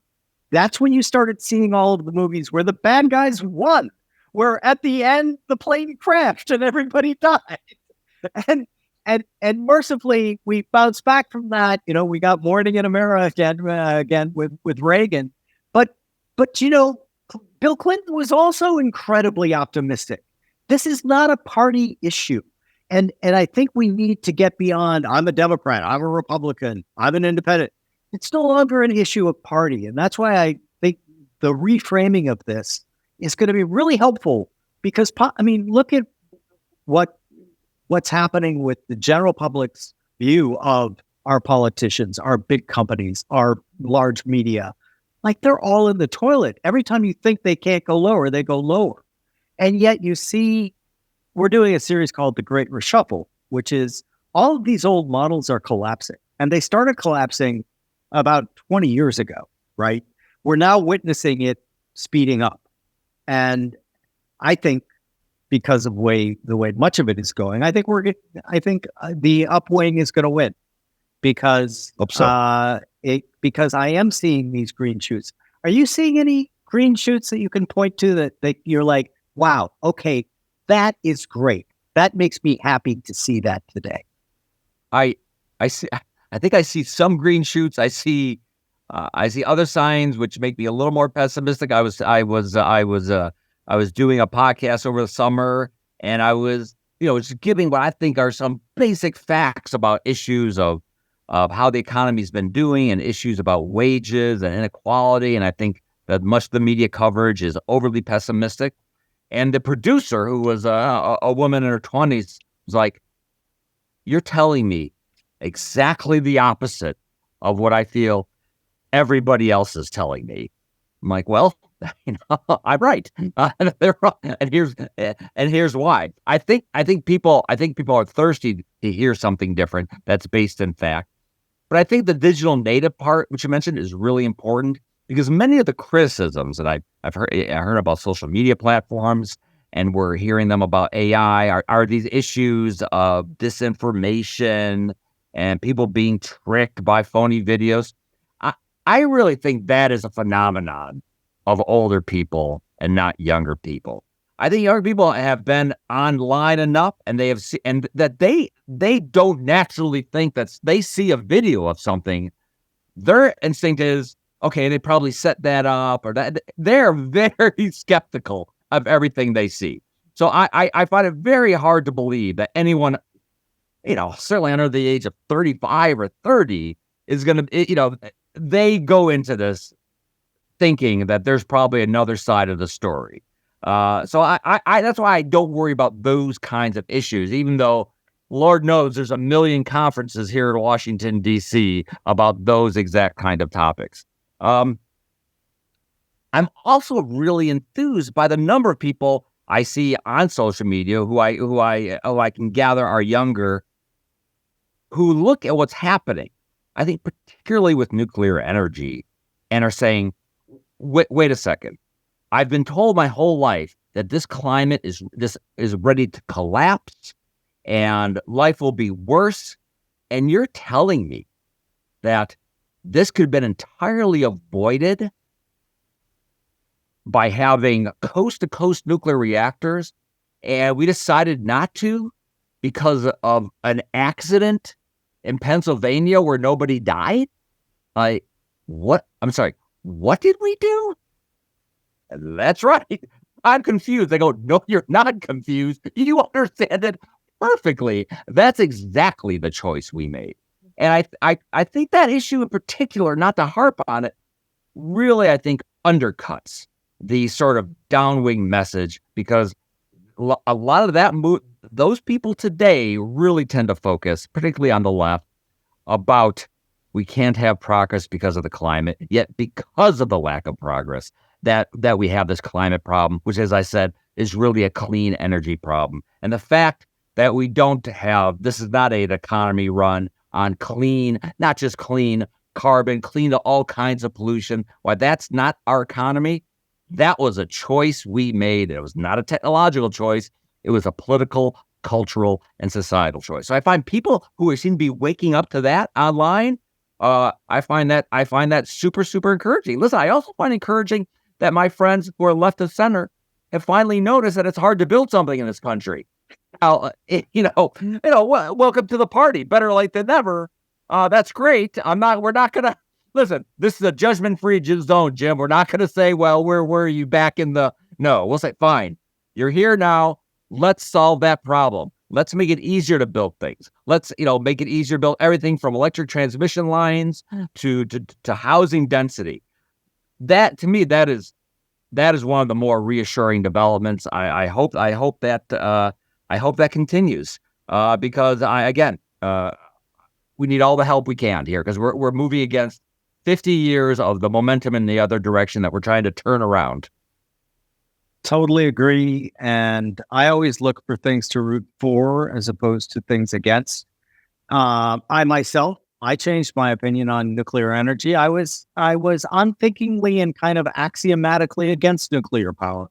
That's when you started seeing all of the movies where the bad guys won, where at the end the plane crashed and everybody died. And mercifully we bounced back from that. We got Morning in America again with Reagan. But Bill Clinton was also incredibly optimistic. This is not a party issue. And I think we need to get beyond, I'm a Democrat, I'm a Republican, I'm an independent. It's no longer an issue of party. And that's why I think the reframing of this is going to be really helpful, because, look at what's happening with the general public's view of our politicians, our big companies, our large media. Like, they're all in the toilet. Every time you think they can't go lower, they go lower. And yet you see we're doing a series called The Great Reshuffle, which is all of these old models are collapsing. And they started collapsing about 20 years ago, right? We're now witnessing it speeding up. And I think because of the way much of it is going, I think the upwing is going to win because Hope so. because I am seeing these green shoots. Are you seeing any green shoots that you can point to that you're like, wow, okay, that is great. That makes me happy to see that today. I see. I think I see some green shoots. I see other signs which make me a little more pessimistic. I was doing a podcast over the summer, and I was, just giving what I think are some basic facts about issues of how the economy's been doing and issues about wages and inequality. And I think that much of the media coverage is overly pessimistic. And the producer, who was a woman in her 20s, was like, "You're telling me exactly the opposite of what I feel everybody else is telling me." I'm like, well, I'm right. They're wrong. And here's why. I think people are thirsty to hear something different that's based in fact. But I think the digital native part, which you mentioned, is really important because many of the criticisms that I heard about social media platforms, and we're hearing them about AI, are these issues of disinformation and people being tricked by phony videos. I really think that is a phenomenon of older people and not younger people. I think younger people have been online enough, and they have and that they don't naturally think that they see a video of something. Their instinct is, okay, they probably set that up, or that. They're very skeptical of everything they see. So I find it very hard to believe that anyone, certainly under the age of 35 or 30 is going to, they go into this thinking that there's probably another side of the story. So I that's why I don't worry about those kinds of issues, even though Lord knows there's a million conferences here in Washington, D.C. about those exact kind of topics. I'm also really enthused by the number of people I see on social media who I can gather are younger, who look at what's happening, I think particularly with nuclear energy, and are saying, wait a second. I've been told my whole life that this climate is ready to collapse and life will be worse. And you're telling me that this could have been entirely avoided by having coast-to-coast nuclear reactors, and we decided not to because of an accident in Pennsylvania where nobody died? What? I'm sorry. What did we do? That's right. I'm confused. They go, no, you're not confused. You understand it perfectly. That's exactly the choice we made. And I think that issue in particular, not to harp on it, really, I think, undercuts the sort of downwing message, because a lot of that those people today really tend to focus, particularly on the left, about we can't have progress because of the climate, yet because of the lack of progress, that we have this climate problem, which, as I said, is really a clean energy problem. And the fact that we don't have, this is not an economy run on clean, not just clean carbon, clean to all kinds of pollution. Why that's not our economy, that was a choice we made. It was not a technological choice. It was a political, cultural, and societal choice. So I find people who seem to be waking up to that online, I find that super, super encouraging. Listen, I also find encouraging that my friends who are left of center have finally noticed that it's hard to build something in this country. Now, welcome to the party. Better late than never. That's great. We're not going to, listen, this is a judgment-free zone, Jim. We're not going to say, well, where were you back in the, no, we'll say, fine, you're here now. Let's solve that problem. Let's make it easier to build things. Let's, make it easier to build everything from electric transmission lines to housing density. That, to me, that is one of the more reassuring developments. I hope that continues, because we need all the help we can here, because we're moving against 50 years of the momentum in the other direction that we're trying to turn around. Totally agree. And I always look for things to root for as opposed to things against. I changed my opinion on nuclear energy. I was unthinkingly and kind of axiomatically against nuclear power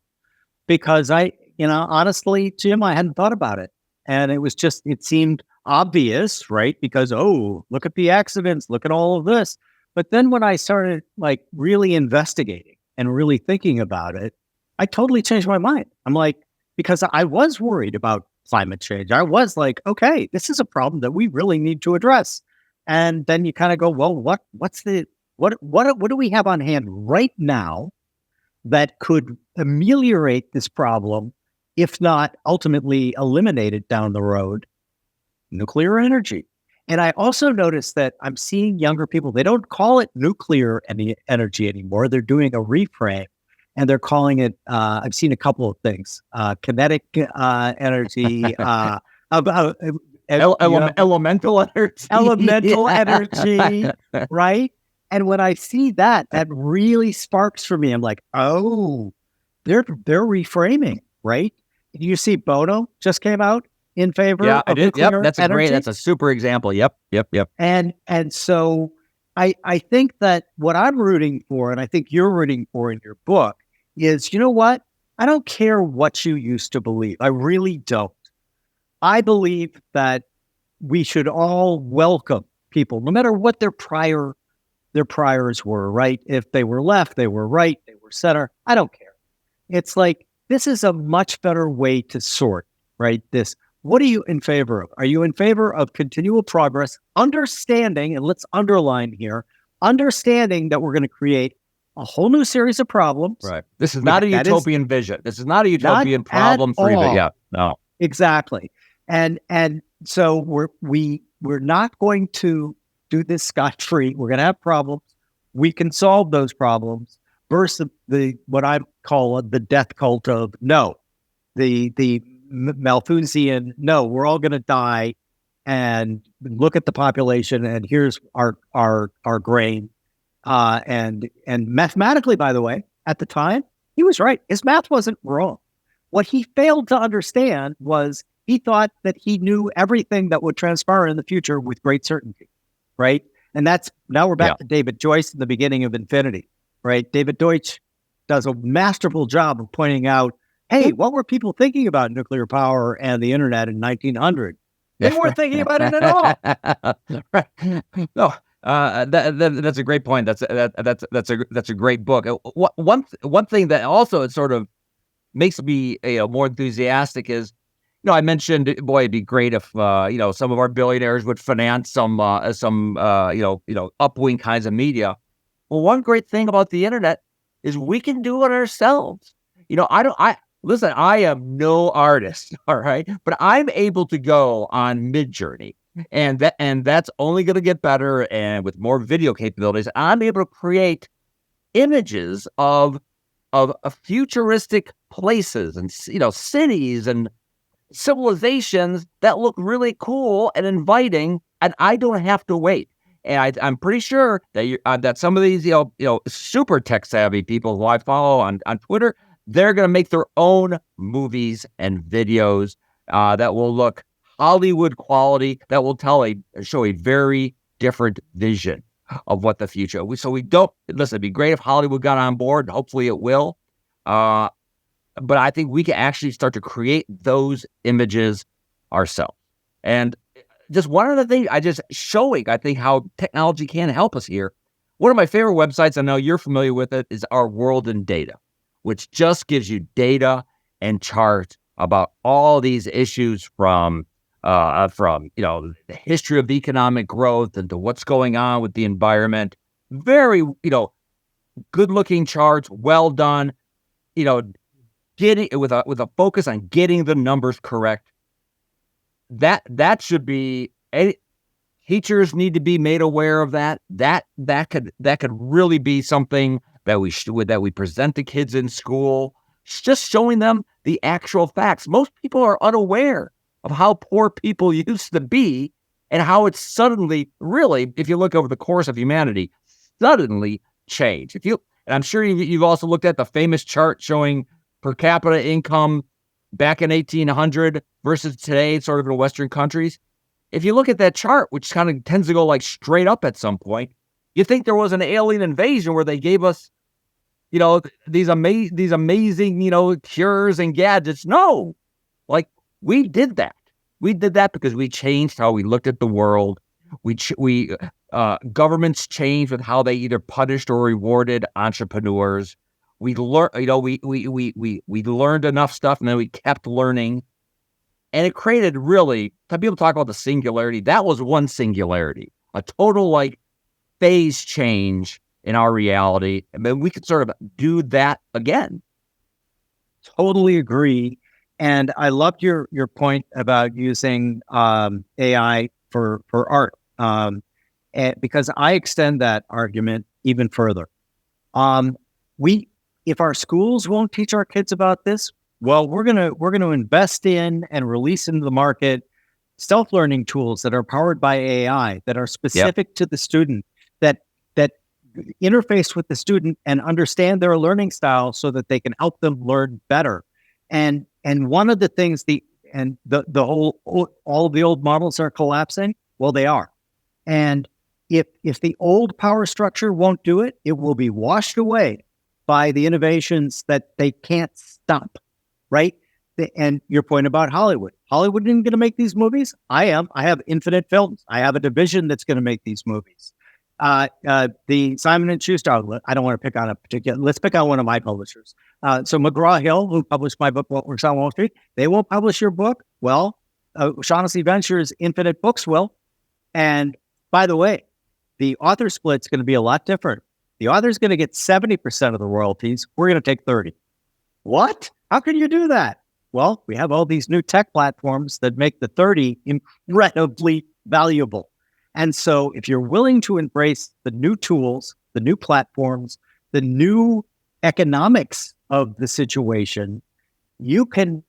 because honestly, Jim, I hadn't thought about it. And it seemed obvious, right? Because, oh, look at the accidents, look at all of this. But then when I started like really investigating and really thinking about it, I totally changed my mind. I'm like, because I was worried about climate change. I was like, okay, this is a problem that we really need to address. And then you kind of go, well, what do we have on hand right now that could ameliorate this problem, if not ultimately eliminate it down the road? Nuclear energy. And I also noticed that I'm seeing younger people, they don't call it nuclear energy anymore. They're doing a reframe and they're calling it, I've seen a couple of things, kinetic energy, elemental energy. Elemental energy, right? And when I see that, that really sparks for me. I'm like, oh, they're reframing, right? You see Bono just came out in favor of I did. Yep, that's energy. that's a super example. Yep. And so I think that what I'm rooting for, and I think you're rooting for in your book, is, you know what? I don't care what you used to believe. I really don't. I believe that we should all welcome people, no matter what their priors were, right? If they were left, they were right, they were center. I don't care. It's like, this is a much better way to sort, right? What are you in favor of? Are you in favor of continual progress, understanding, and let's underline here, understanding that we're going to create a whole new series of problems. Right. This is not a utopian vision. This is not a utopian problem-free vision. Yeah, no. Exactly. And so we're not going to do this scot-free. We're going to have problems. We can solve those problems versus the what I call the death cult of no, the Malthusian no. We're all going to die, and look at the population, and here's our grain. And mathematically, by the way, at the time, he was right. His math wasn't wrong. What he failed to understand was he thought that he knew everything that would transpire in the future with great certainty, right? And now we're back to David Joyce in the beginning of Infinity, right? David Deutsch does a masterful job of pointing out, hey, what were people thinking about nuclear power and the internet in 1900? They weren't thinking about it at all. No. That's a great point. That's a great book. One thing that also sort of makes me more enthusiastic is, I mentioned, boy, it'd be great if some of our billionaires would finance some upwing kinds of media. Well, one great thing about the internet is we can do it ourselves. Listen, I am no artist, all right, but I'm able to go on Midjourney. And that's only going to get better, and with more video capabilities, I'm able to create images of futuristic places and cities and civilizations that look really cool and inviting, and I don't have to wait. And I'm pretty sure that that some of these super tech savvy people who I follow on Twitter, they're going to make their own movies and videos that will look Hollywood quality, that will show a very different vision of what the future. It'd be great if Hollywood got on board, and hopefully it will. But I think we can actually start to create those images ourselves. And just one other thing, I think how technology can help us here. One of my favorite websites, I know you're familiar with it, is Our World in Data, which just gives you data and charts about all these issues from the history of economic growth and to what's going on with the environment. Very, good looking charts, well done, getting with a focus on getting the numbers correct. That should be, teachers need to be made aware of that. That could really be something that we present to kids in school, just showing them the actual facts. Most people are unaware of how poor people used to be and how it's suddenly, really, if you look over the course of humanity, suddenly changed. And I'm sure you've also looked at the famous chart showing per capita income back in 1800 versus today, sort of in Western countries. If you look at that chart, which kind of tends to go like straight up at some point, you think there was an alien invasion where they gave us, these amazing, cures and gadgets. No, like we did that. We did that because we changed how we looked at the world. Governments changed with how they either punished or rewarded entrepreneurs. We learned, we learned enough stuff, and then we kept learning, and it created really. People talk about the singularity. That was one singularity, a total like phase change in our reality. I mean, we could sort of do that again. Totally agree. And I loved your point about using AI for art, because I extend that argument even further. If our schools won't teach our kids about this, well, we're gonna invest in and release into the market self-learning tools that are powered by AI, that are specific to the student, that interface with the student and understand their learning style so that they can help them learn better. And one of the things all of the old models are collapsing. Well, they are. And if the old power structure won't do it, it will be washed away by the innovations that they can't stop, right? And your point about Hollywood. Hollywood isn't going to make these movies. I am. I have Infinite Films. I have a division that's going to make these movies. The Simon & Schuster, I don't want to pick on a particular, let's pick on one of my publishers. So McGraw-Hill, who published my book, What Works on Wall Street, they won't publish your book. Well, Shaughnessy Ventures' Infinite Books will. And by the way, the author split's going to be a lot different. The author's going to get 70% of the royalties. We're going to take 30. What? How can you do that? Well, we have all these new tech platforms that make the 30 incredibly valuable. And so if you're willing to embrace the new tools, the new platforms, the new economics of the situation, you can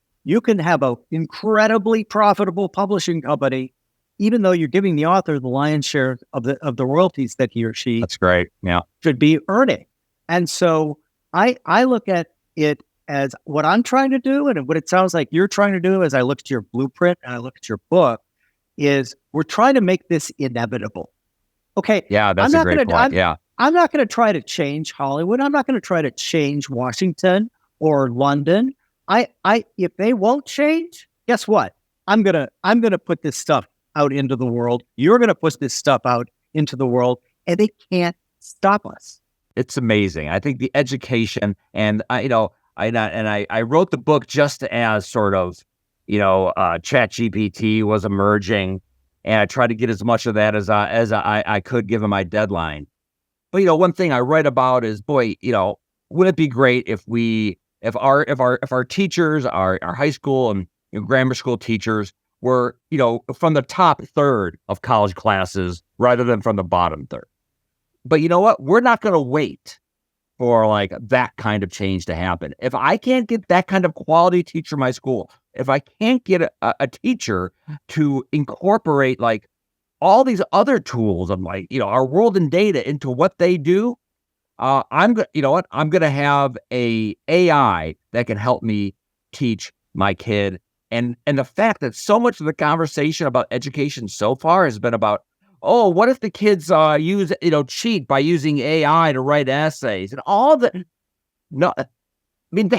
have an incredibly profitable publishing company, even though you're giving the author the lion's share of the royalties that he or she That's great. Yeah. should be earning. And so I look at it as what I'm trying to do, and what it sounds like you're trying to do as I look at your blueprint and I look at your book, is we're trying to make this inevitable. Okay. Yeah, that's a great point. I'm not going to try to change Hollywood. I'm not going to try to change Washington or London. If they won't change, guess what? I'm gonna put this stuff out into the world. You're gonna put this stuff out into the world, and they can't stop us. It's amazing. I think the education, and I wrote the book just as sort of, ChatGPT was emerging, and I tried to get as much of that as I could given my deadline. But one thing I write about is, boy, would it be great if our teachers, our high school and grammar school teachers were, from the top third of college classes rather than from the bottom third. But you know what? We're not going to wait for like that kind of change to happen. If I can't get that kind of quality teacher in my school, if I can't get a teacher to incorporate like all these other tools of like, our world and data into what they do, I'm going to have a AI that can help me teach my kid. And the fact that so much of the conversation about education so far has been about, oh, what if the kids cheat by using AI to write essays and all that? No, I mean,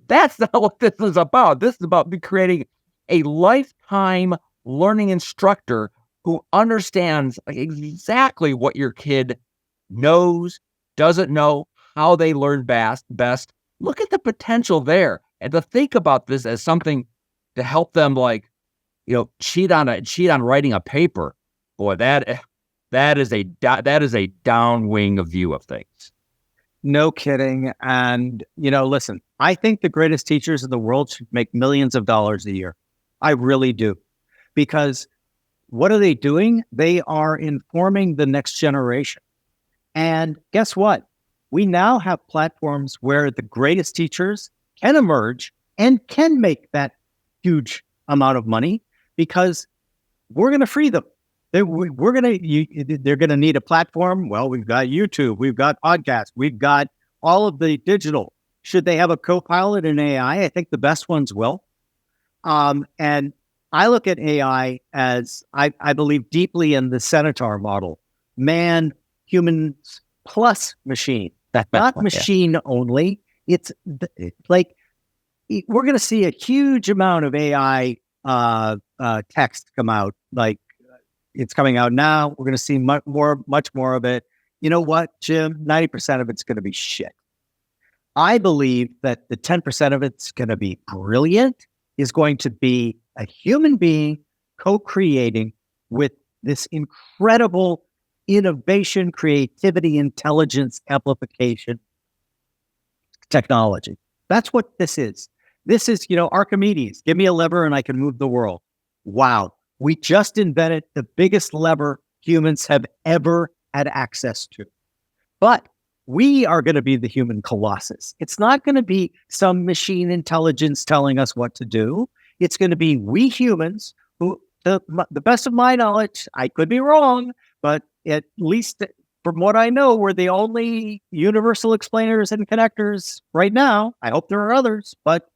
that's not what this is about. This is about me creating a lifetime learning instructor who understands like exactly what your kid knows, doesn't know, how they learn best. Look at the potential there, and to think about this as something to help them, like, cheat on writing a paper. Boy, that is a downwing view of things. No kidding. And listen, I think the greatest teachers in the world should make millions of dollars a year. I really do, because what are they doing? They are informing the next generation. And guess what? We now have platforms where the greatest teachers can emerge and can make that huge amount of money, because we're going to free them. They're going to need a platform. Well, we've got YouTube, we've got podcasts, we've got all of the digital should they have a co-pilot in AI? I think the best ones will. And I look at AI as I believe deeply in the Centaur model: man, humans plus machine, not machine only. It's like we're going to see a huge amount of AI text come out. Like it's coming out now. We're going to see much more of it. You know what, Jim? 90% of it's going to be shit. I believe that the 10% of it's going to be brilliant, is going to be a human being co-creating with this incredible innovation, creativity, intelligence, amplification technology. That's what this is. This is, Archimedes, give me a lever and I can move the world. Wow. We just invented the biggest lever humans have ever had access to. But we are going to be the human colossus. It's not going to be some machine intelligence telling us what to do. It's going to be we humans who, the best of my knowledge, I could be wrong, but at least from what I know, we're the only universal explainers and connectors right now. I hope there are others, but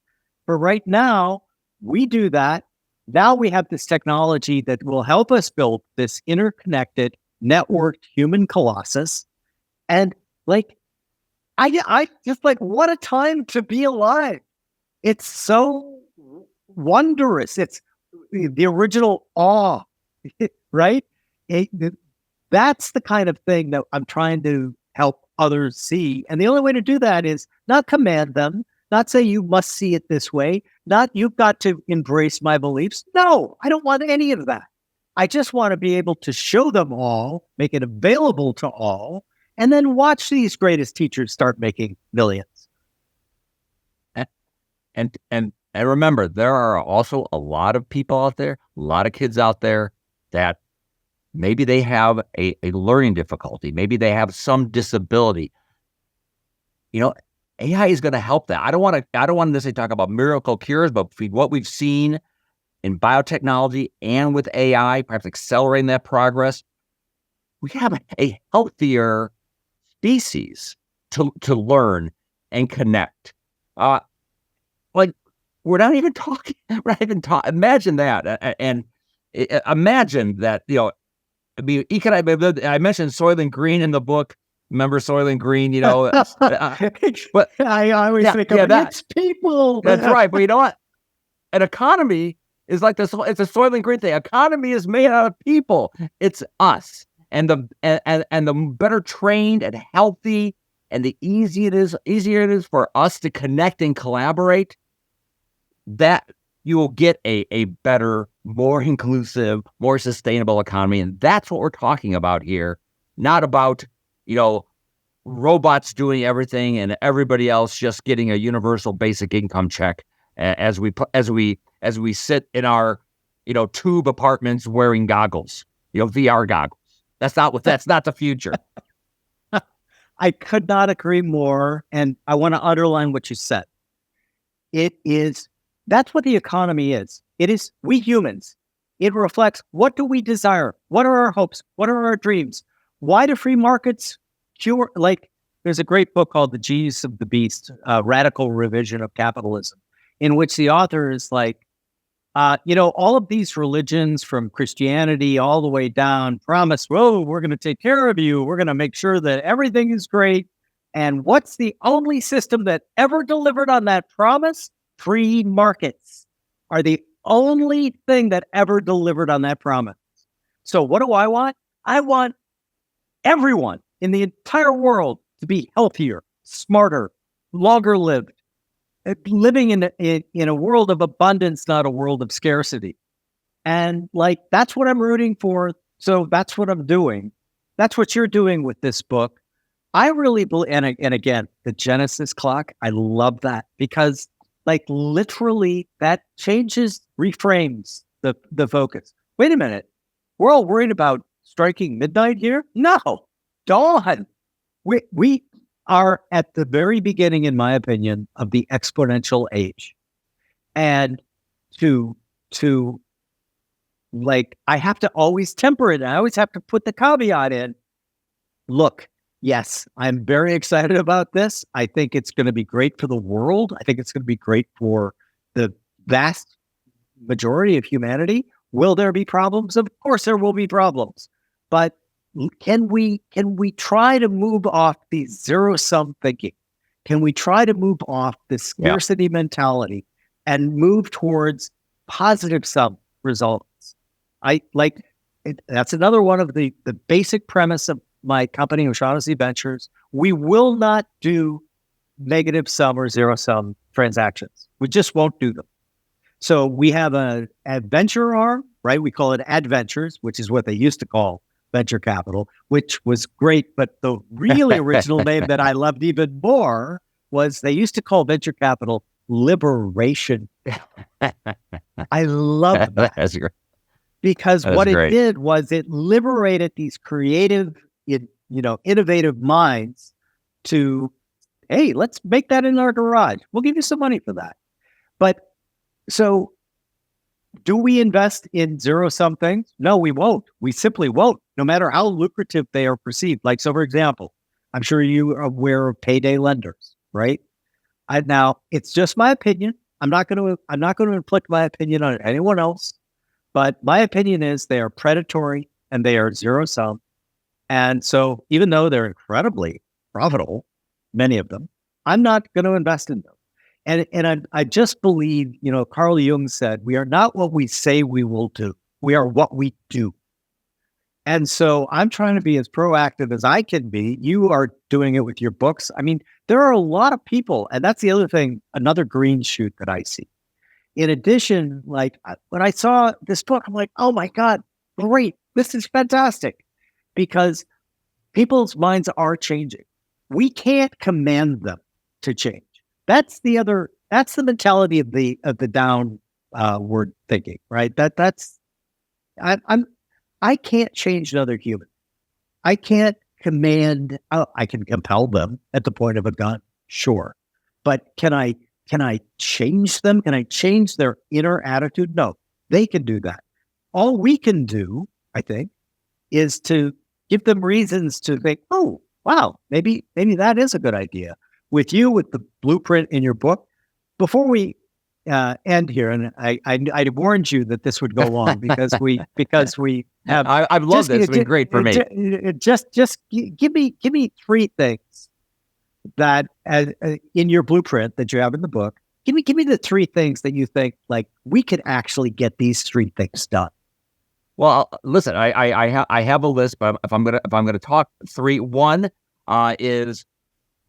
for right now, we do that. Now we have this technology that will help us build this interconnected, networked human colossus. And I just what a time to be alive. It's so wondrous. It's the original awe, right? That's the kind of thing that I'm trying to help others see. And the only way to do that is not command them, not say you must see it this way, not you've got to embrace my beliefs. No, I don't want any of that. I just want to be able to show them all, make it available to all, and then watch these greatest teachers start making millions. And remember, there are also a lot of people out there, a lot of kids out there that maybe they have a learning difficulty. Maybe they have some disability. AI is going to help that. I don't want to necessarily talk about miracle cures, but what we've seen in biotechnology and with AI, perhaps accelerating that progress, we have a healthier species to learn and connect. We're not even talking. Imagine that, and imagine that. I mentioned Soylent Green in the book. Remember Soylent Green? But I always think of it's people. That's right. But you know what? An economy is like this. It's a Soylent Green thing. Economy is made out of people. It's us, and the better trained and healthy, and the easier it is for us to connect and collaborate, that you will get a better, more inclusive, more sustainable economy. And that's what we're talking about here. Not about, robots doing everything and everybody else just getting a universal basic income check as we sit in our, tube apartments wearing goggles, VR goggles. That's not the future. I could not agree more. And I want to underline what you said. That's what the economy is. It is we humans. It reflects, what do we desire? What are our hopes? What are our dreams? Why do free markets cure? There's a great book called The Genius of the Beast, Radical Revision of Capitalism, in which the author is all of these religions from Christianity all the way down promise, we're going to take care of you. We're going to make sure that everything is great. And what's the only system that ever delivered on that promise? Free markets are the only thing that ever delivered on that promise. So what do I want? I want everyone in the entire world to be healthier, smarter, longer lived, living in a world of abundance, not a world of scarcity. And that's what I'm rooting for. So that's what I'm doing. That's what you're doing with this book. I really believe, and again, the Genesis clock, I love that because literally that reframes the focus. Wait a minute. We're all worried about striking midnight here? No, dawn. We are at the very beginning, in my opinion, of the exponential age. And I have to always temper it. I always have to put the caveat in. Look, Yes, I'm very excited about this. I think it's going to be great for the world. I think it's going to be great for the vast majority of humanity. Will there be problems? Of course there will be problems. But can we try to move off the zero-sum thinking? Can we try to move off the scarcity mentality and move towards positive sum results? That's another one of the basic premise of my company, O'Shaughnessy Ventures. We will not do negative sum or zero sum transactions. We just won't do them. So we have an adventure arm, right? We call it Adventures, which is what they used to call venture capital, which was great. But the really original name that I loved even more was they used to call venture capital Liberation. I love that. That's great. Because what it did was it liberated these creative, innovative minds to, hey, let's make that in our garage. We'll give you some money for that. But so do we invest in zero-sum things? No, we won't. We simply won't, no matter how lucrative they are perceived. Like, so for example, I'm sure you are aware of payday lenders, right? Now, it's just my opinion. I'm not going to inflict my opinion on anyone else. But my opinion is they are predatory and they are zero-sum. And so even though they're incredibly profitable, many of them, I'm not going to invest in them. And I just believe, Carl Jung said, we are not what we say we will do. We are what we do. And so I'm trying to be as proactive as I can be. You are doing it with your books. I mean, there are a lot of people, and that's the other thing, another green shoot that I see. In addition, like when I saw this book, I'm like, oh my God, great. This is fantastic. Because people's minds are changing. We can't command them to change. That's the mentality of the downward thinking, right? I can't change another human. I can't command, I can compel them at the point of a gun, sure. But can I change them? Can I change their inner attitude? No, they can do that. All we can do, I think, is to give them reasons to think, oh, wow, maybe that is a good idea. With the blueprint in your book, before we end here, and I warned you that this would go long because we have. I've loved this. It's been great for me. Just give me three things that in your blueprint that you have in the book. Give me the three things that you think like we could actually get these three things done. Well, listen, I have a list, but if I'm gonna talk three, one is,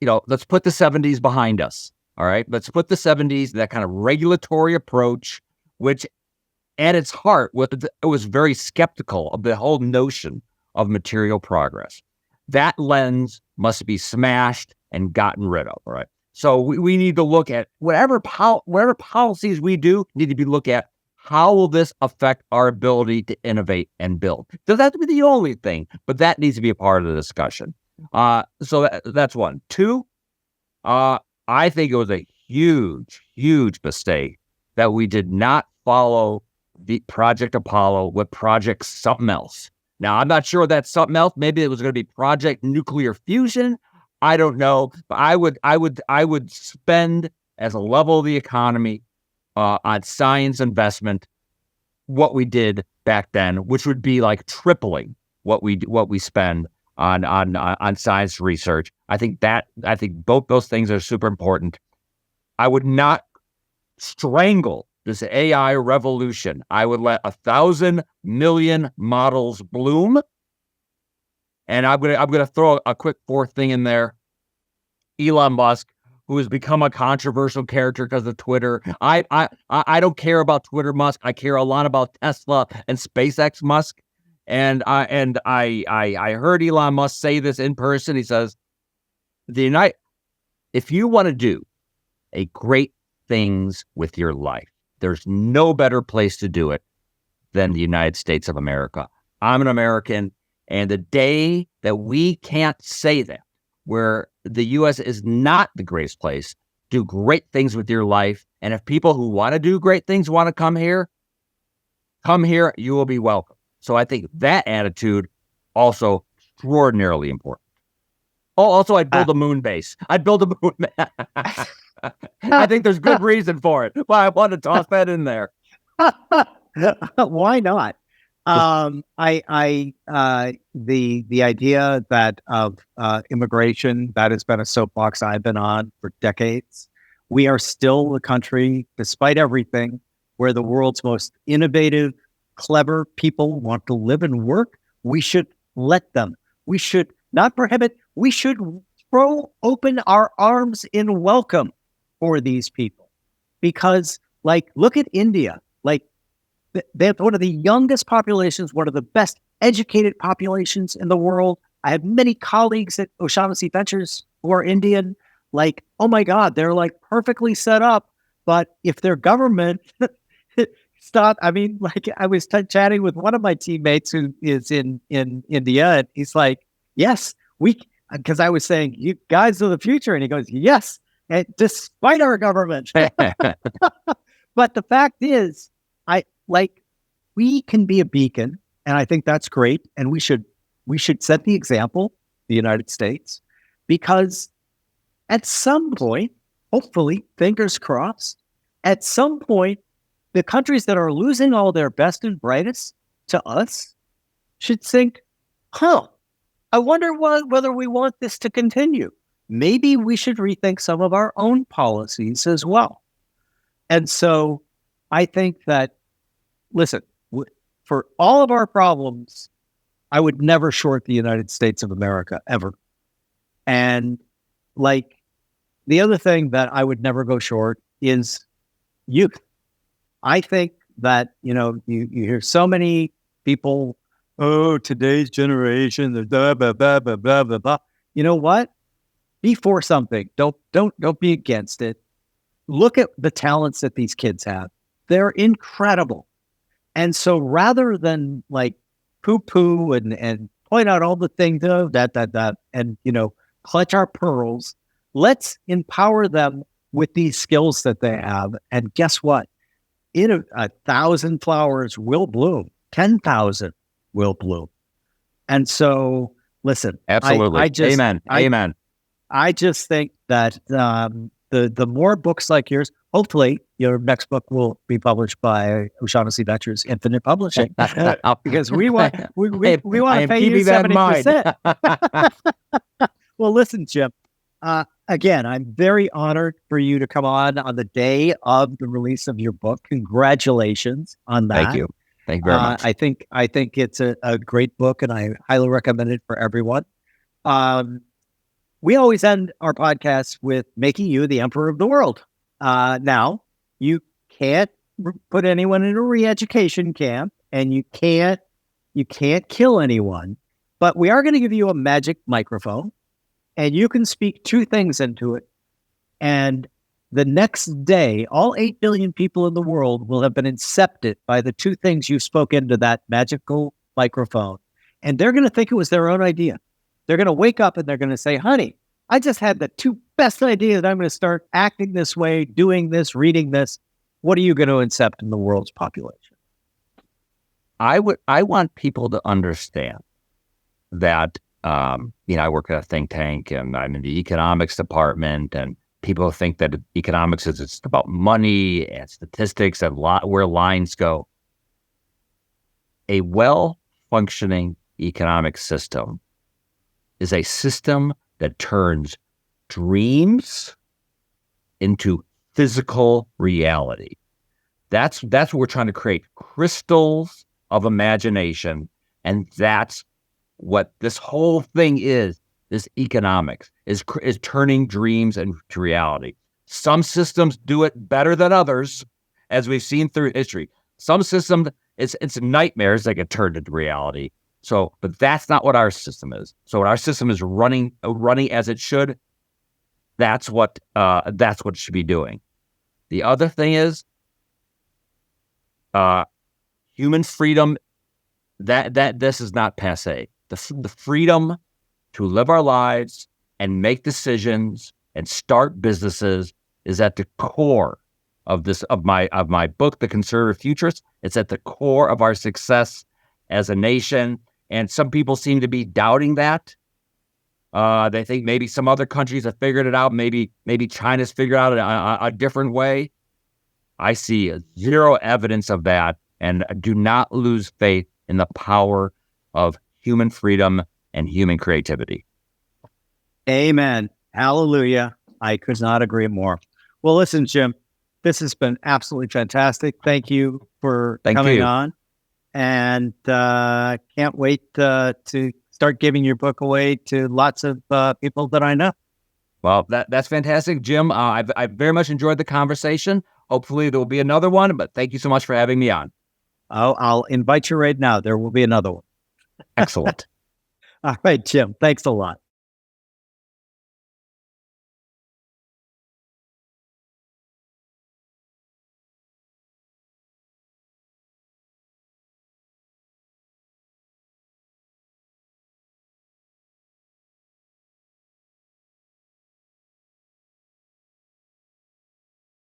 let's put the 70s behind us. All right, let's put the 70s, that kind of regulatory approach, which at its heart, it was very skeptical of the whole notion of material progress. That lens must be smashed and gotten rid of. All right. So we need to look at whatever policies we do need to be looked at. How will this affect our ability to innovate and build? Doesn't have to be the only thing, but that needs to be a part of the discussion. So that's one. Two, I think it was a huge, huge mistake that we did not follow the Project Apollo with Project something else. Now, I'm not sure that's something else. Maybe it was going to be Project Nuclear Fusion. I don't know. But I would spend as a level of the economy on science investment what we did back then, which would be like tripling what we spend on science research. I think both those things are super important. I would not strangle this AI revolution. I would let 1,000 million models bloom. And I'm gonna throw a quick fourth thing in there. Elon Musk, who has become a controversial character because of Twitter. I don't care about Twitter Musk. I care a lot about Tesla and SpaceX Musk. And I heard Elon Musk say this in person. He says, if you want to do a great things with your life, there's no better place to do it than the United States of America. I'm an American, and the day that we can't say that, where the U.S. is not the greatest place, do great things with your life, and if people who want to do great things want to come here, you will be welcome. So I think that attitude also extraordinarily important. Oh, also, I'd build a moon base. I'd build a moon. I think there's good reason for it. Well, I want to toss that in there. Why not? The idea that of immigration, that has been a soapbox I've been on for decades. We are still the country, despite everything, where the world's most innovative, clever people want to live and work. We should let them. We should not prohibit. We should throw open our arms in welcome for these people. Because, like, look at India. Like, they have one of the youngest populations, one of the best educated populations in the world. I have many colleagues at O'Shaughnessy Ventures who are Indian. Like, oh my God, they're like perfectly set up. But if their government stop, I mean, like I was chatting with one of my teammates who is in India, and he's like, yes, because I was saying, you guys are the future. And he goes, yes, and despite our government. But the fact is, we can be a beacon, and I think that's great. And we should set the example, the United States, because at some point, hopefully, fingers crossed, at some point, the countries that are losing all their best and brightest to us should think, I wonder whether we want this to continue. Maybe we should rethink some of our own policies as well. And so I think that, listen, for all of our problems, I would never short the United States of America, ever. And like, the other thing that I would never go short is youth. I think that, you hear so many people, oh, today's generation, the blah, blah, blah, blah, blah, blah, blah. You know what? Be for something. Don't be against it. Look at the talents that these kids have. They're incredible. And so rather than like poo-poo and point out all the things, and, clutch our pearls, let's empower them with these skills that they have. And guess what? In 1,000 flowers will bloom. 10,000 will bloom. And so, listen. Absolutely. Amen. I just think that the more books like yours, hopefully your next book will be published by O'Shaughnessy Ventures Infinite Publishing, because we want to pay you 70%. Well, listen, Jim. Again, I'm very honored for you to come on the day of the release of your book. Congratulations on that. Thank you very much. I think it's a great book, and I highly recommend it for everyone. We always end our podcast with making you the emperor of the world. Now, you can't put anyone in a re-education camp, and you can't kill anyone, but we are going to give you a magic microphone, and you can speak two things into it. And the next day, all 8 billion people in the world will have been incepted by the two things you spoke into that magical microphone. And they're going to think it was their own idea. They're going to wake up and they're going to say, honey, I just had the two best ideas. I'm going to start acting this way, doing this, reading this. What are you going to incept in the world's population? I want people to understand that, I work at a think tank and I'm in the economics department, and people think that economics is just about money and statistics and where lines go. A well-functioning economic system is a system that turns dreams into physical reality. That's what we're trying to create, crystals of imagination, and that's what this whole thing is. This economics is turning dreams into reality. Some systems do it better than others, as we've seen through history. Some systems, it's nightmares that get turned into reality. So, but that's not what our system is. So, what our system is running as it should. That's what it should be doing. The other thing is, human freedom. That this is not passé. The freedom to live our lives and make decisions and start businesses is at the core of my book, The Conservative Futurist. It's at the core of our success as a nation. And some people seem to be doubting that. They think maybe some other countries have figured it out. Maybe China's figured out a different way. I see zero evidence of that, and do not lose faith in the power of human freedom and human creativity. Amen. Hallelujah. I could not agree more. Well, listen, Jim, this has been absolutely fantastic. Thank you for coming on. And can't wait to start giving your book away to lots of people that I know. Well, that's fantastic, Jim. I've very much enjoyed the conversation. Hopefully there will be another one, but thank you so much for having me on. I'll invite you right now. There will be another one. Excellent. All right, Jim. Thanks a lot.